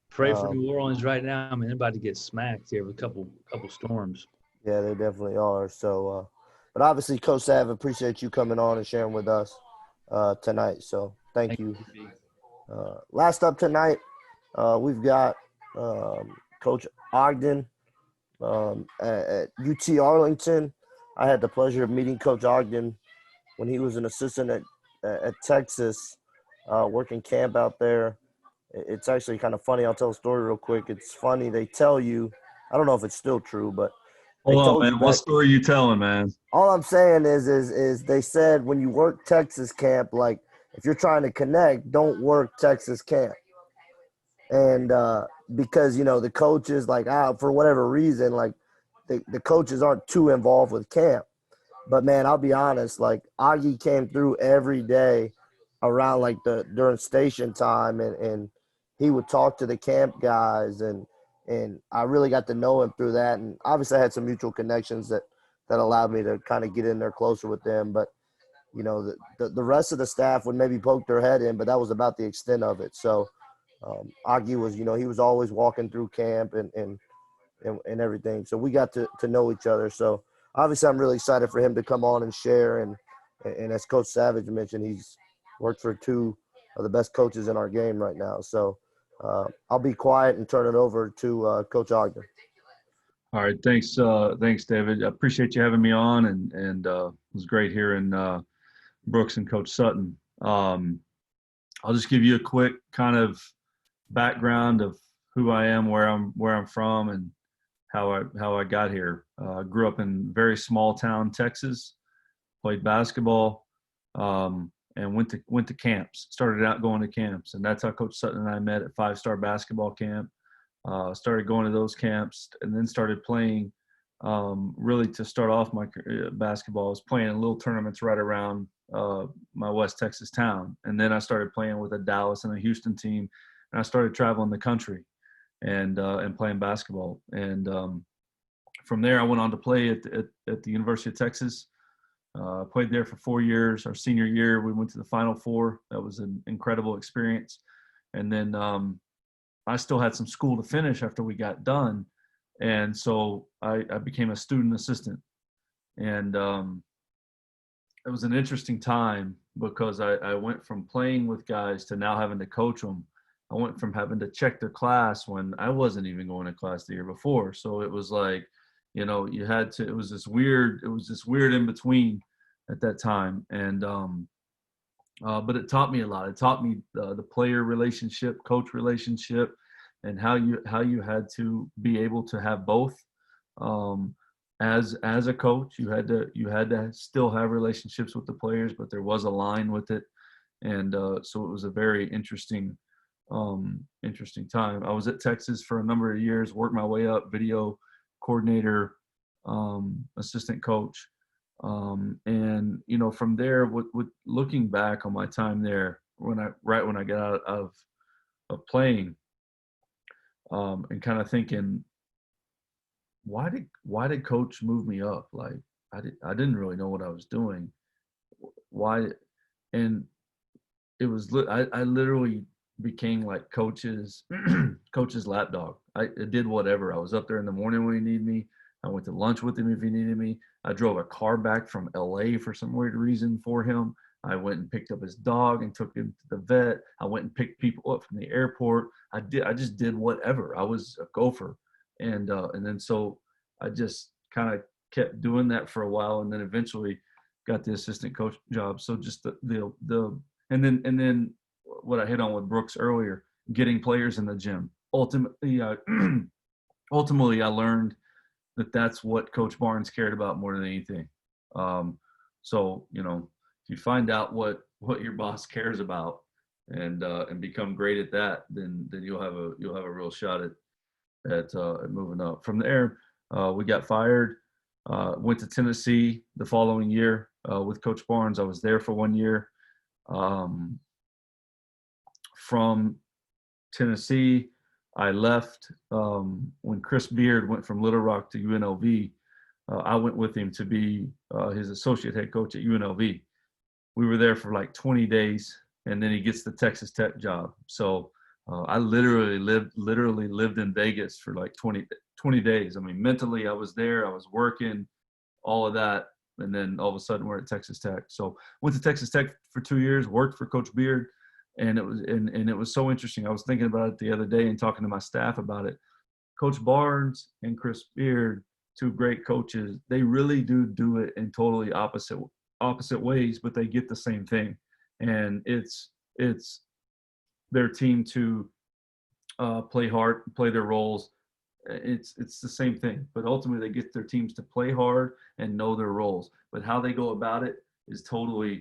pray for New Orleans right now. I mean, they're about to get smacked here with a couple storms. Yeah, they definitely are. So, but obviously, Coach Savage, appreciate you coming on and sharing with us tonight. So thank you. Last up tonight, we've got Coach Ogden at UT Arlington. I had the pleasure of meeting Coach Ogden when he was an assistant at Texas, working camp out there. It's actually kind of funny. I'll tell a story real quick. It's funny. They tell you, I don't know if it's still true, but hold on, man. What story are you telling, man? All I'm saying is they said when you work Texas camp, like if you're trying to connect, don't work Texas camp. And because, you know, the coaches, like, for whatever reason, like, the coaches aren't too involved with camp. But, man, I'll be honest, like, Augie came through every day around, like, during station time, and he would talk to the camp guys, and I really got to know him through that. And obviously I had some mutual connections that allowed me to kind of get in there closer with them. But, you know, the rest of the staff would maybe poke their head in, but that was about the extent of it. So Augie was, you know, he was always walking through camp and everything. So we got to know each other. So obviously I'm really excited for him to come on and share. And as Coach Savage mentioned, he's worked for two of the best coaches in our game right now. So I'll be quiet and turn it over to Coach Ogden. All right, thanks, David. I appreciate you having me on, and it was great hearing Brooks and Coach Sutton. I'll just give you a quick kind of background of who I am, where I'm from, and how I got here. I grew up in very small town Texas, played basketball, and went to camps. Started out going to camps, and that's how Coach Sutton and I met at 5-star basketball camp. Started going to those camps, and then started playing. Really, to start off my career, basketball, I was playing in little tournaments right around my West Texas town, and then I started playing with a Dallas and a Houston team, and I started traveling the country and playing basketball. And from there, I went on to play at the University of Texas. Played there for 4 years. Our senior year, we went to the Final Four. That was an incredible experience. And then I still had some school to finish after we got done. And so I became a student assistant. And it was an interesting time because I went from playing with guys to now having to coach them. I went from having to check their class when I wasn't even going to class the year before. So it was like, you know, you had to, it was this weird in between at that time. And, but it taught me a lot. It taught me the player relationship, coach relationship, and how you had to be able to have both. As a coach, you had to still have relationships with the players, but there was a line with it. And so it was a very interesting time. I was at Texas for a number of years, worked my way up, video coordinator, assistant coach. And, you know, from there, with looking back on my time there, when I got out of playing, and kind of thinking, why did coach move me up? Like I didn't really know what I was doing. Why? And it was, I literally became like coach's lapdog. I did whatever. I was up there in the morning when he needed me. I went to lunch with him if he needed me. I drove a car back from LA for some weird reason for him. I went and picked up his dog and took him to the vet. I went and picked people up from the airport. I just did whatever. I was a gopher. And then so I just kind of kept doing that for a while, and then eventually got the assistant coach job. So just and then what I hit on with Brooks earlier, getting players in the gym. Ultimately, I learned that that's what Coach Barnes cared about more than anything. So, you know, if you find out what your boss cares about and become great at that, then you'll have a real shot at moving up. From there, we got fired. Went to Tennessee the following year with Coach Barnes. I was there for 1 year. From Tennessee, I left when Chris Beard went from Little Rock to UNLV. I went with him to be his associate head coach at UNLV. We were there for like 20 days, and then he gets the Texas Tech job. So I literally lived in Vegas for like 20 days. I mean, mentally I was there, I was working, all of that, and then all of a sudden we're at Texas Tech. So went to Texas Tech for 2 years, worked for Coach Beard. And it was so interesting. I was thinking about it the other day and talking to my staff about it. Coach Barnes and Chris Beard, two great coaches, they really do it in totally opposite ways, but they get the same thing. And it's their team to play hard, play their roles. It's the same thing, but ultimately they get their teams to play hard and know their roles. But how they go about it is totally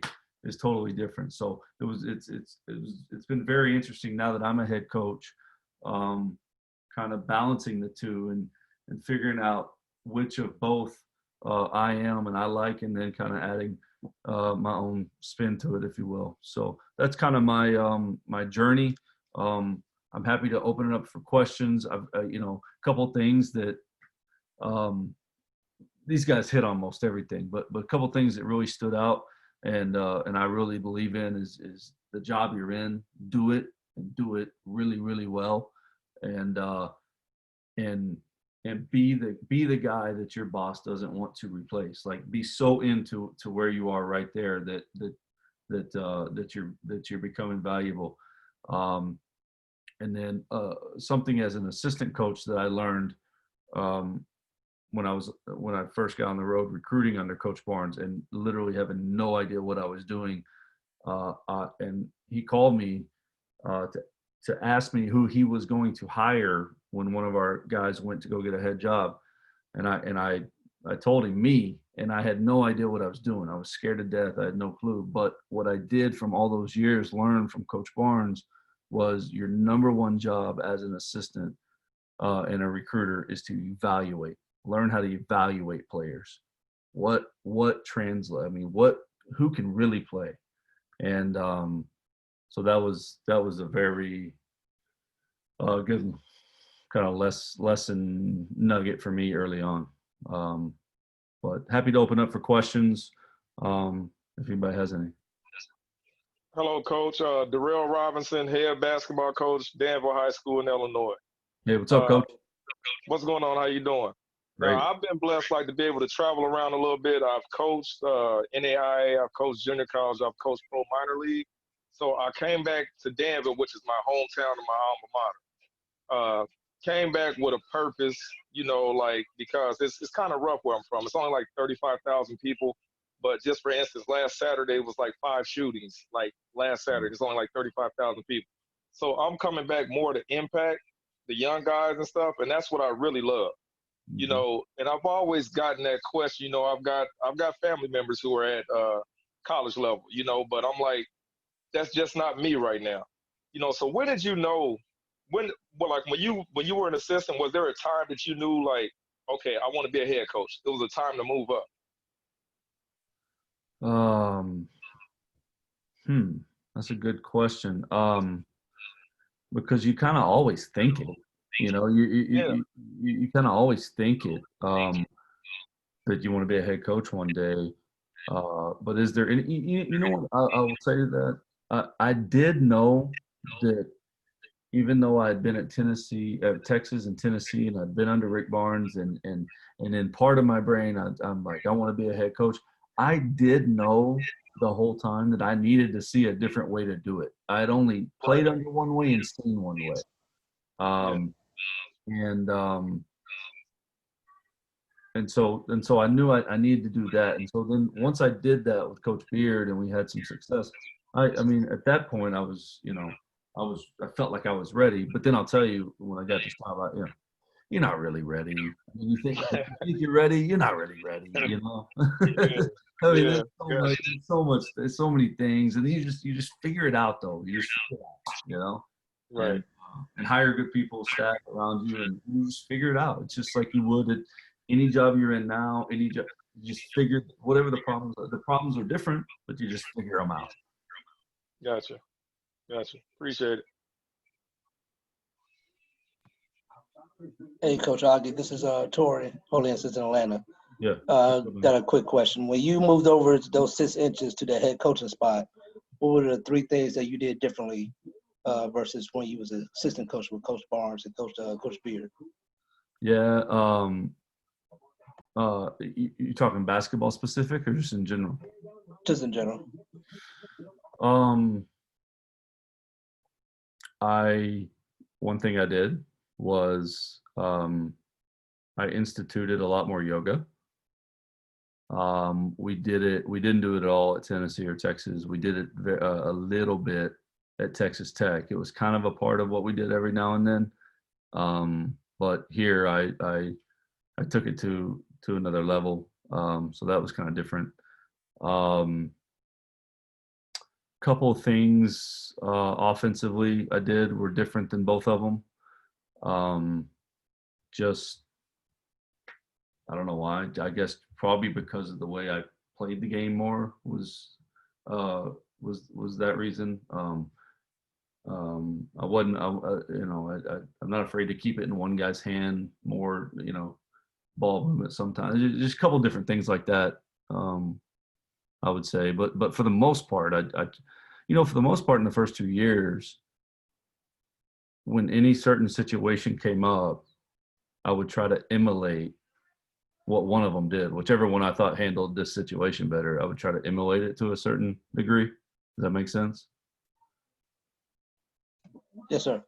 different. So it's been very interesting now that I'm a head coach, kind of balancing the two and figuring out which of both I am and I like, and then kind of adding my own spin to it, if you will. So that's kind of my journey. I'm happy to open it up for questions. I've a couple things that these guys hit on most everything, but a couple things that really stood out and I really believe in is the job you're in, do it and do it really, really well, and be the guy that your boss doesn't want to replace. Like, be so into where you are right there that you're becoming valuable. And then something as an assistant coach that I learned when I first got on the road recruiting under Coach Barnes and literally having no idea what I was doing, and he called me to ask me who he was going to hire when one of our guys went to go get a head job, and I told him me, and I had no idea what I was doing. I was scared to death. I had no clue. But what I did from all those years, learned from Coach Barnes, was your number one job as an assistant and a recruiter is to evaluate. Learn how to evaluate players. What translate? I mean, who can really play? And so that was a very good kind of lesson nugget for me early on. But happy to open up for questions if anybody has any. Hello, Coach. Darrell Robinson, head basketball coach, Danville High School in Illinois. Hey, what's up, Coach? What's going on? How you doing? Great. I've been blessed to be able to travel around a little bit. I've coached NAIA, I've coached junior college, I've coached pro minor league. So I came back to Danville, which is my hometown and my alma mater. Came back with a purpose, because it's kind of rough where I'm from. It's only like 35,000 people. But just for instance, last Saturday was like 5 shootings. Like last Saturday, it's only like 35,000 people. So I'm coming back more to impact the young guys and stuff, and that's what I really love. And I've always gotten that question. I've got family members who are at college level, but I'm like, that's just not me right now. So when did you know? When you were an assistant, was there a time that you knew, like, okay, I want to be a head coach? It was a time to move up. That's a good question. Because you kind of always think it, you kind of always think it, that you want to be a head coach one day. But is there any, what I will say to that? I did know that even though I had been at Texas and Tennessee, and I'd been under Rick Barnes, and in part of my brain, I'm like, I want to be a head coach. I did know the whole time that I needed to see a different way to do it. I had only played under one way and seen one way. And so I knew I needed to do that. And so then once I did that with Coach Beard and we had some success, I mean, at that point I felt like I was ready. But then I'll tell you, when I got this job, you're not really ready. I mean, you think you're ready, you're not really ready, I mean, there's so many things, and you just figure it out though. You just figure it out, right? And hire good people, staff around you, and you just figure it out. It's just like you would at any job you're in now. Any job, you just figure whatever the problems are. The problems are different, but you just figure them out. Gotcha. Appreciate it. Hey, Coach Ogden, this is Tori, Holy Assistant in Atlanta. Yeah. Got a quick question. When you moved over those 6 inches to the head coaching spot, what were the 3 things that you did differently versus when you was an assistant coach with Coach Barnes and Coach Beard? Yeah. You talking basketball specific or just in general? Just in general. One thing I did was I instituted a lot more yoga. We didn't do it all at Tennessee or Texas. We did it a little bit at Texas Tech. It was kind of a part of what we did every now and then. But here I took it to another level. So that was kind of different. Couple of things offensively I did were different than both of them. Just I don't know why. I guess probably because of the way I played the game more was that reason. I wasn't, I'm not afraid to keep it in one guy's hand more, ball movement sometimes. Just a couple different things like that. I would say, but for the most part, for the most part in the first 2 years, when any certain situation came up, I would try to emulate what one of them did, whichever one I thought handled this situation better. I would try to emulate it to a certain degree. Does that make sense? Yes, sir.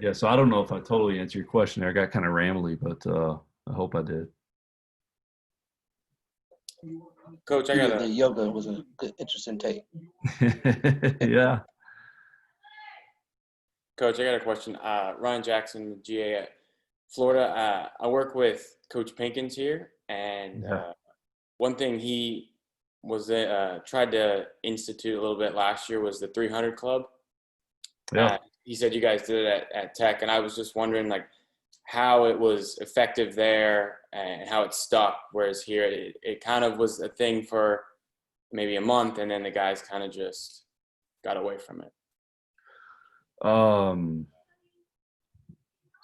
Yeah, so I don't know if I totally answered your question there. I got kind of rambly, but I hope I did. Coach, I got the yoga was a good, interesting take. Yeah. Coach, I got a question. Ryan Jackson, GA at Florida. I work with Coach Pinkins here, and one thing he was tried to institute a little bit last year was the 300 Club. Yeah. He said you guys did it at Tech, and I was just wondering, like, how it was effective there and how it stuck, whereas here it kind of was a thing for maybe a month, and then the guys kind of just got away from it.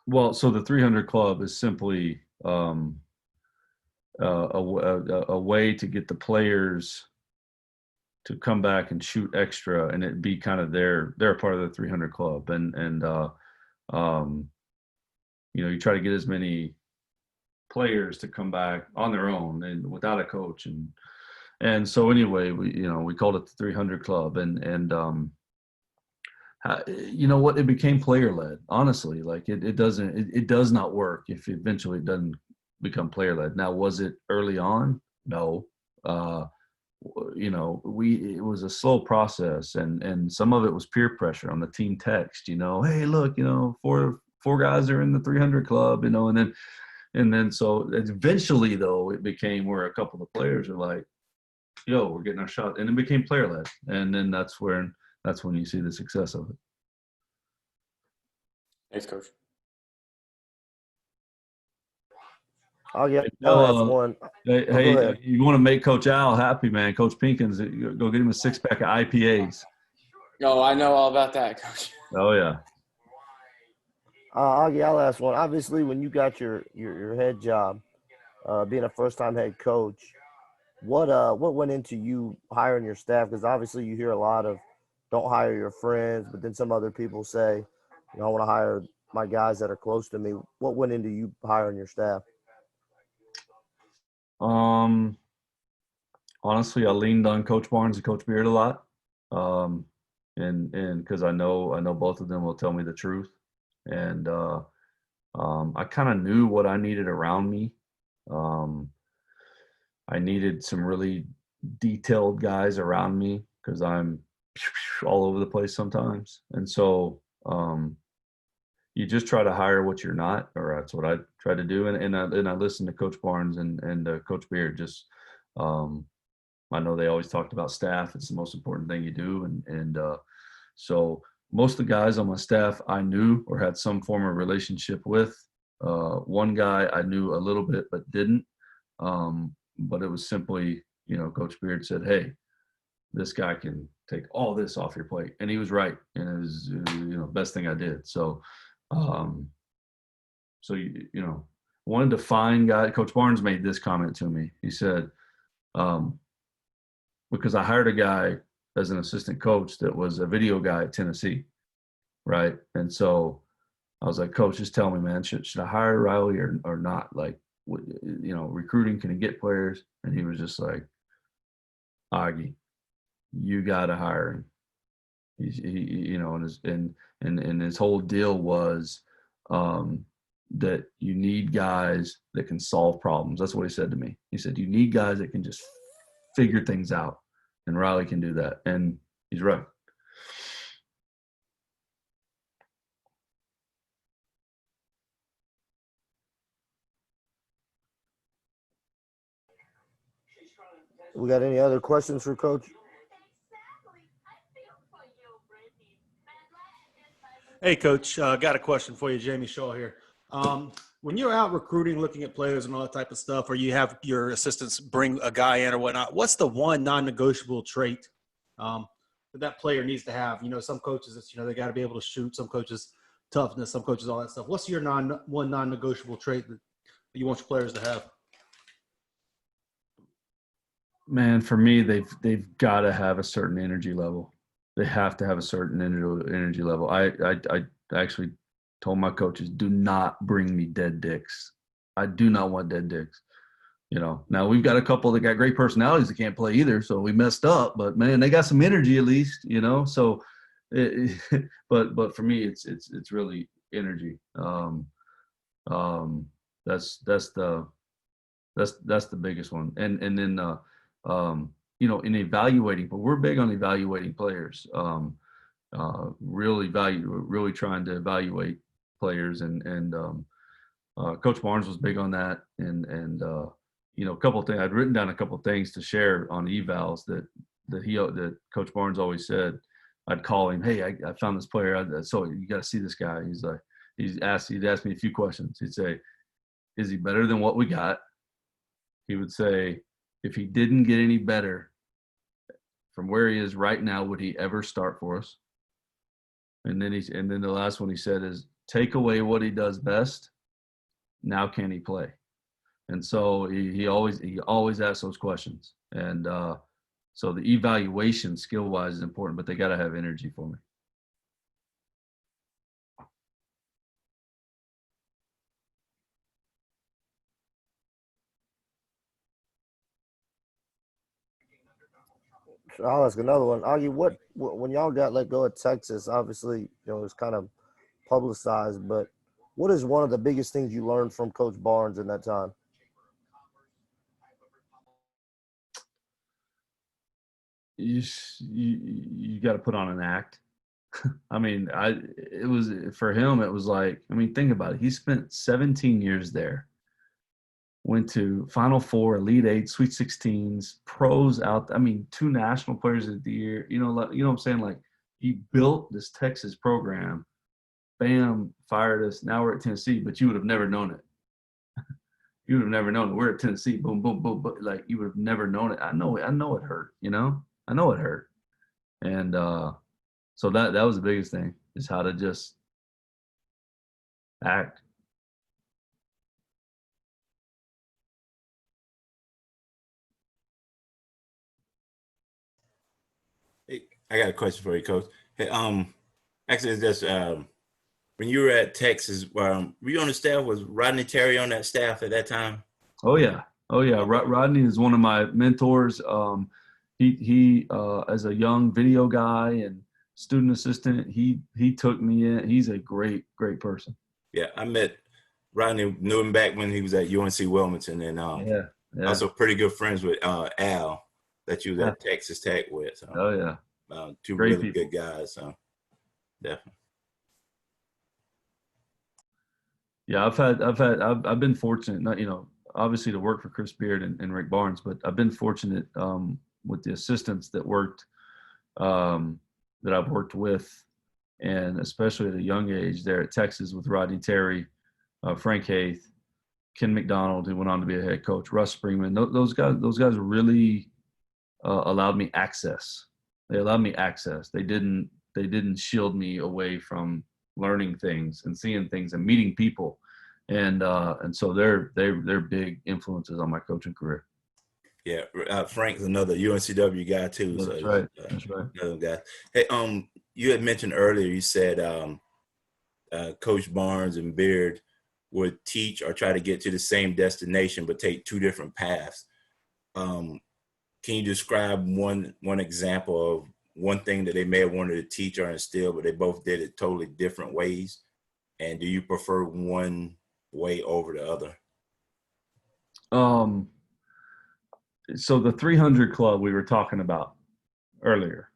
Well, so the 300 Club is simply a way to get the players to come back and shoot extra, and it be kind of they're a part of the 300 Club, and you try to get as many players to come back on their own and without a coach, and so anyway, we called it the 300 Club, and you know what, it became player led. Honestly, like it does not work if eventually it doesn't become player led. Now, was it early on? No. It was a slow process, and some of it was peer pressure on the team text. Hey, look, four guys are in the 300 Club, and then so eventually though it became where a couple of players are like, yo, we're getting our shot, and it became player led, and then that's when you see the success of it. Thanks, Coach. I'll ask one. Hey, you want to make Coach Al happy, man? Coach Pinkins, go get him a 6-pack of IPAs. Oh, I know all about that, Coach. Oh yeah. I'll ask one. Obviously, when you got your head job, being a first-time head coach, what went into you hiring your staff? Because obviously you hear a lot of don't hire your friends, but then some other people say, I want to hire my guys that are close to me. What went into you hiring your staff? Honestly, I leaned on Coach Barnes and Coach Beard a lot, and because I know both of them will tell me the truth, and I kind of knew what I needed around me. I needed some really detailed guys around me because I'm all over the place sometimes, and so you just try to hire what you're not, or that's what I try to do. And I listened to Coach Barnes and Coach Beard. Just I know they always talked about staff. It's the most important thing you do, and so most of the guys on my staff I knew or had some form of relationship with. One guy I knew a little bit but didn't. But it was simply, Coach Beard said, "Hey, this guy can take all this off your plate," and he was right, and it was best thing I did. So, wanted to find guys. Coach Barnes made this comment to me. He said, because I hired a guy as an assistant coach that was a video guy at Tennessee, right? And so I was like, "Coach, just tell me, man, should I hire Riley or not? Like, recruiting, can he get players?" And he was just like, "Augie, you got to hire him." And his whole deal was that you need guys that can solve problems. That's what he said to me. He said, "You need guys that can just figure things out, and Riley can do that." And he's right. We got any other questions for Coach? Hey, Coach, got a question for you, Jamie Shaw here. When you're out recruiting, looking at players and all that type of stuff, or you have your assistants bring a guy in or whatnot, what's the one non-negotiable trait that player needs to have? You know, some coaches, it's, you know, they got to be able to shoot. Some coaches, toughness. Some coaches, all that stuff. What's your one non-negotiable trait that you want your players to have? Man, for me, they've got to have a certain energy level. They have to have a certain energy level. I actually told my coaches, do not bring me dead dicks. I do not want dead dicks. You know, now we've got a couple that got great personalities that can't play either, so we messed up. But man, they got some energy at least, you know. So, but for me, it's really energy. That's the biggest one. And then you know, in evaluating, but we're big on evaluating players. Really trying to evaluate players, and Coach Barnes was big on that. And you know, a couple of things I'd written down, a couple of things to share on evals that Coach Barnes always said. I'd call him, hey, I found this player. So you got to see this guy. He's like, he'd ask me a few questions. He'd say, is he better than what we got? He would say, if he didn't get any better from where he is right now, would he ever start for us? And then the last one he said is, take away what he does best. Now can he play? And so he always asks those questions. And so the evaluation skill wise is important, but they got to have energy for me. So I'll ask another one. Augie, when y'all got let go of Texas, obviously, you know, it was kind of publicized, but what is one of the biggest things you learned from Coach Barnes in that time? You got to put on an act. I mean, it was for him. It was like, I mean, think about it. He spent 17 years there. Went to Final Four, Elite Eight, Sweet 16s, pros out. I mean, 2 national players of the year. You know what I'm saying? Like, he built this Texas program. Bam, fired us. Now we're at Tennessee, but you would have never known it. You would have never known it. We're at Tennessee. Boom, boom, boom. But like, you would have never known it. I know it hurt. You know, I know it hurt. And so that was the biggest thing, is how to just act. Hey, I got a question for you, Coach. Hey, actually, it's just when you were at Texas, were you on the staff? Was Rodney Terry on that staff at that time? Oh yeah. Rodney is one of my mentors. He as a young video guy and student assistant, he took me in. He's a great person. Yeah, I met Rodney, knew him back when he was at UNC Wilmington, and yeah. Also pretty good friends with Al that you was at Texas Tech with. So, oh yeah, 2 great really people. good guys. So definitely. Yeah, I've been fortunate, not, you know, obviously to work for Chris Beard and Rick Barnes, but I've been fortunate with the assistants that worked that I've worked with, and especially at a young age there at Texas with Rodney Terry, Frank Haith, Ken McDonald, who went on to be a head coach, Russ Springman. Those guys really allowed me access. They allowed me access. They didn't shield me away from learning things and seeing things and meeting people, and so they're big influences on my coaching career. Yeah, Frank's another UNCW guy too. That's so right. That's right. Another guy. Hey, you had mentioned earlier. You said Coach Barnes and Beard would teach or try to get to the same destination, but take 2 different paths. Can you describe one example of one thing that they may have wanted to teach or instill, but they both did it totally different ways? And do you prefer one way over the other? So the 300 club we were talking about earlier,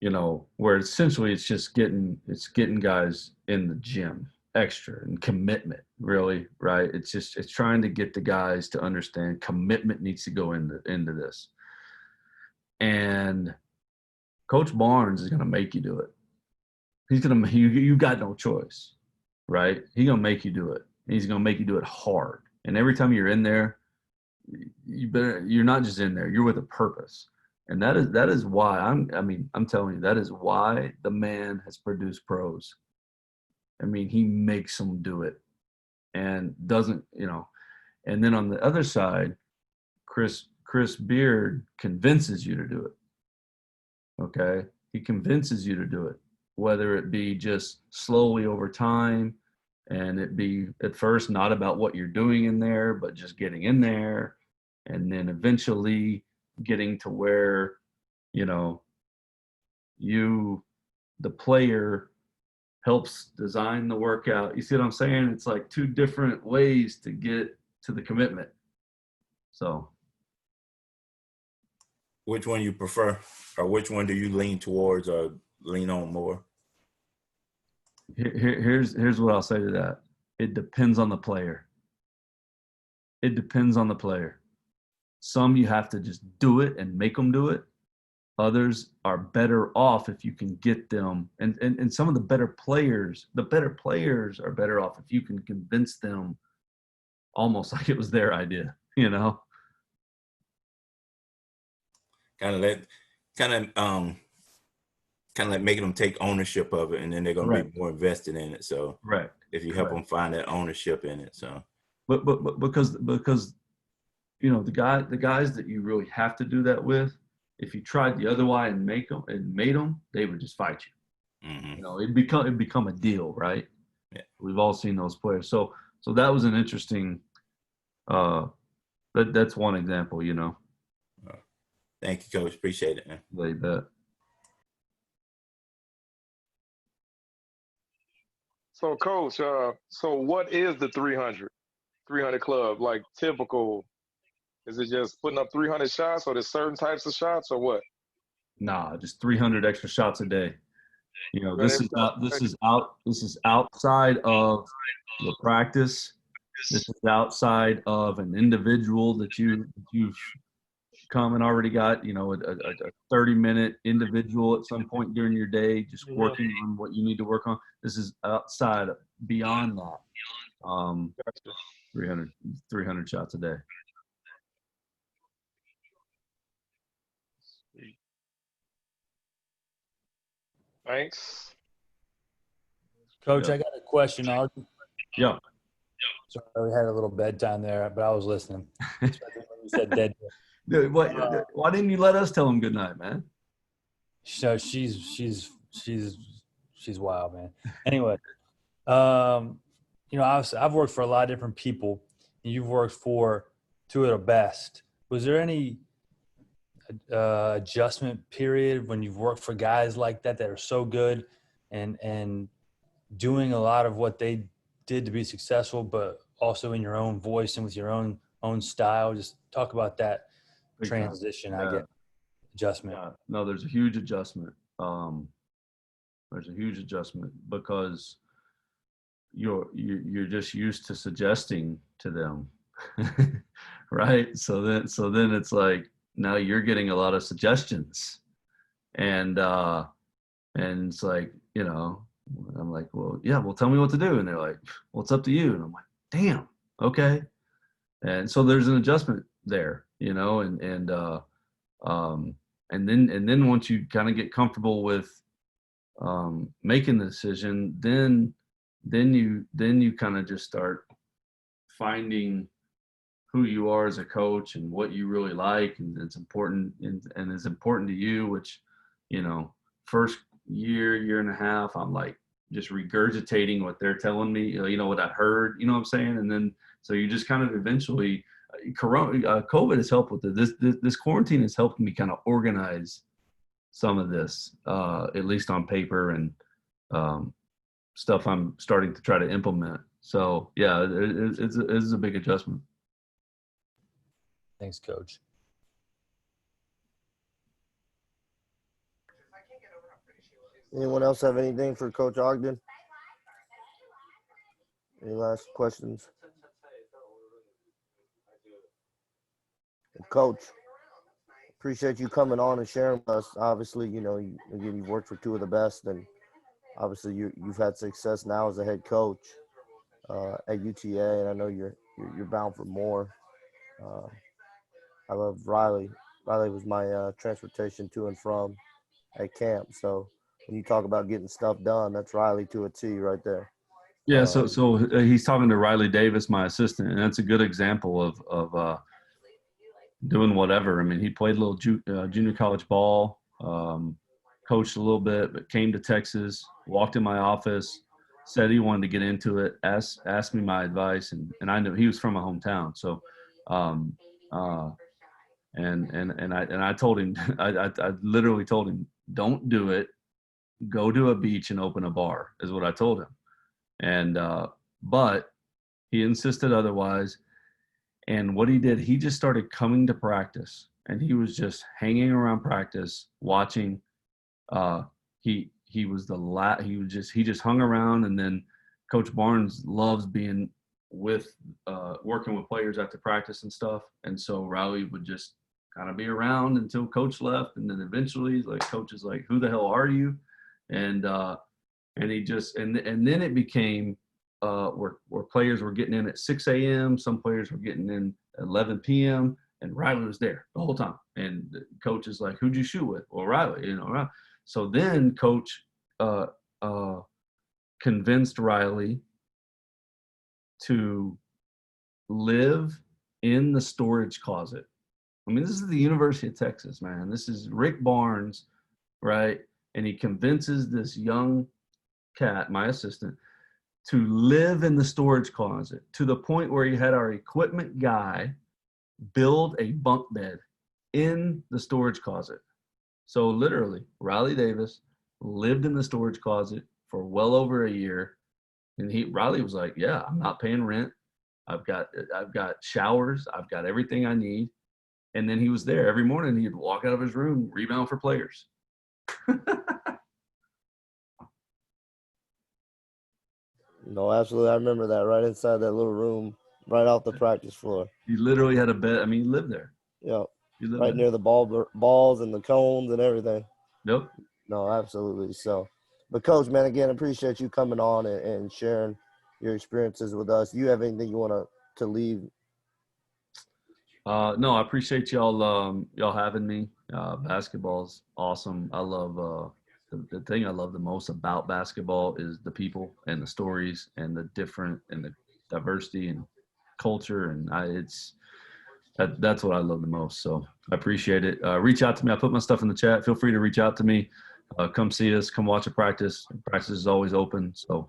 you know, where essentially it's getting guys in the gym extra and commitment, really, right? It's trying to get the guys to understand commitment needs to go into this. And Coach Barnes is going to make you do it. He's going to, you got no choice, right? He's going to make you do it. He's going to make you do it hard. And every time you're in there, you're not just in there, you're with a purpose. And that is why I'm telling you, that is why the man has produced pros. I mean, he makes them do it and doesn't, and then on the other side, Chris Beard convinces you to do it. Okay. He convinces you to do it, whether it be just slowly over time and it be at first not about what you're doing in there, but just getting in there. And then eventually getting to where, the player helps design the workout. You see what I'm saying? It's like two different ways to get to the commitment. So. Which one you prefer, or which one do you lean towards or lean on more? Here's what I'll say to that. It depends on the player. It depends on the player. Some you have to just do it and make them do it. Others are better off if you can get them. And some of the better players are better off if you can convince them almost like it was their idea, Kind of like making them take ownership of it, and then they're going to be more invested in it. So right. If you help them find that ownership in it. So but because the guys that you really have to do that with, if you tried the other way and made them, they would just fight you. Mm-hmm. It'd become a deal, right? Yeah. We've all seen those players. So that was an interesting. That's one example, Thank you, Coach. Appreciate it, man. You bet. So, Coach, so what is the 300 club? Like typical, is it just putting up 300 shots, or there's certain types of shots, or what? Nah, just 300 extra shots a day. This is outside of the practice. This is outside of an individual that you've come and already got, a 30-minute individual at some point during your day, just working on what you need to work on. This is outside, beyond that. 300 shots a day. Thanks. Coach, I got a question. Yeah. Sorry, we had a little bedtime there, but I was listening. Especially when you said dead. Dude, why didn't you let us tell him good night, man? So she's wild, man. Anyway, I've worked for a lot of different people, and you've worked for two of the best. Was there any adjustment period when you've worked for guys like that are so good and doing a lot of what they did to be successful, but also in your own voice and with your own style? Just talk about that transition. I get adjustment. Yeah. No, there's a huge adjustment. There's a huge adjustment because you're just used to suggesting to them, right? So then it's like now you're getting a lot of suggestions, and it's like I'm like, well, yeah, well, tell me what to do, and they're like, well, it's up to you, and I'm like, damn, okay, and so there's an adjustment there, and then once you kind of get comfortable with making the decision, then you kind of just start finding who you are as a coach and what you really like, and it's important and is important to you, which first year and a half I'm like just regurgitating what they're telling me, what I heard, what I'm saying, and then so you just kind of eventually COVID has helped with it. This quarantine has helped me kind of organize some of this, at least on paper, and stuff I'm starting to try to implement. So yeah, it's a big adjustment. Thanks, Coach. Anyone else have anything for Coach Ogden? Any last questions? And Coach, appreciate you coming on and sharing with us. Obviously, again, you've worked for two of the best, and obviously you've had success now as a head coach at UTA, and I know you're bound for more. I love Riley. Riley was my transportation to and from at camp. So when you talk about getting stuff done, that's Riley to a T right there. Yeah, so he's talking to Riley Davis, my assistant, and that's a good example of doing whatever. I mean, he played a little junior college ball, coached a little bit, but came to Texas, walked in my office, said he wanted to get into it, asked me my advice, and I knew he was from my hometown. So, and I told him, I literally told him, don't do it. Go to a beach and open a bar, is what I told him. And but he insisted otherwise. And what he did, he just started coming to practice, and he was just hanging around practice, watching. He was he just hung around, and then Coach Barnes loves being with working with players after practice and stuff. And so Riley would just kind of be around until Coach left, and then eventually, like, Coach is like, "Who the hell are you?" And he just and then it became where players were getting in at 6 a.m. Some players were getting in at 11 p.m. and Riley was there the whole time. And the coach is like, "Who'd you shoot with?" "Well, Riley, Riley." So then Coach convinced Riley to live in the storage closet. I mean, this is the University of Texas, man. This is Rick Barnes, right? And he convinces this young cat, my assistant, to live in the storage closet, to the point where he had our equipment guy build a bunk bed in the storage closet. So literally, Riley Davis lived in the storage closet for well over a year. And Riley was like, "Yeah, I'm not paying rent. I've got showers. I've got everything I need." And then he was there every morning. He'd walk out of his room, rebound for players. No, absolutely. I remember that right inside that little room, right off the practice floor. He literally had a bed. I mean, he lived there. Yeah, right near the balls and the cones and everything. Yep. No, absolutely. So, but Coach, man, again, appreciate you coming on and sharing your experiences with us. Do you have anything you want to leave? No, I appreciate y'all having me. Basketball's awesome. I love the thing I love the most about basketball is the people and the stories and the different and the diversity and culture, and that's what I love the most. So I appreciate it. Reach out to me. I put my stuff in the chat. Feel free to reach out to me. Come see us. Come watch a practice. Practice is always open. So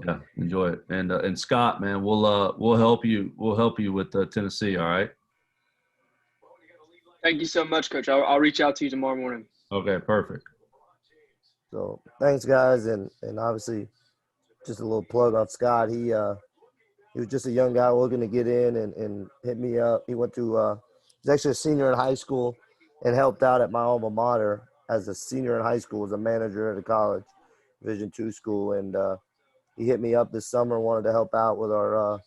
yeah, enjoy it. And Scott, man, we'll help you. We'll help you with Tennessee. All right. Thank you so much, Coach. I'll reach out to you tomorrow morning. Okay, perfect. So thanks, guys, and obviously, just a little plug on Scott. He was just a young guy looking to get in and hit me up. He went to he's actually a senior in high school and helped out at my alma mater as a senior in high school as a manager at a college, Division II school, and he hit me up this summer, wanted to help out with our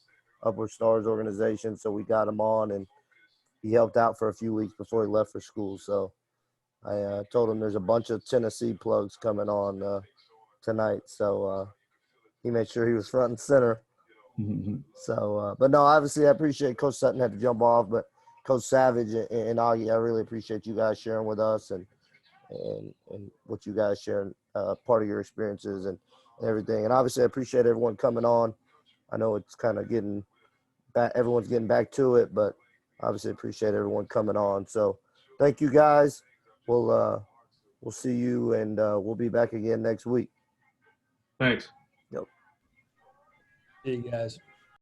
Upward Stars organization, so we got him on, and he helped out for a few weeks before he left for school. So I told him there's a bunch of Tennessee plugs coming on tonight, so he made sure he was front and center. So, but no, obviously I appreciate Coach Sutton had to jump off, but Coach Savage and Augie, I really appreciate you guys sharing with us and what you guys sharing, part of your experiences and everything. And obviously I appreciate everyone coming on. I know it's kind of getting back, everyone's getting back to it, but obviously appreciate everyone coming on. So thank you guys. We'll see you, and we'll be back again next week. Thanks. Yep. See you guys.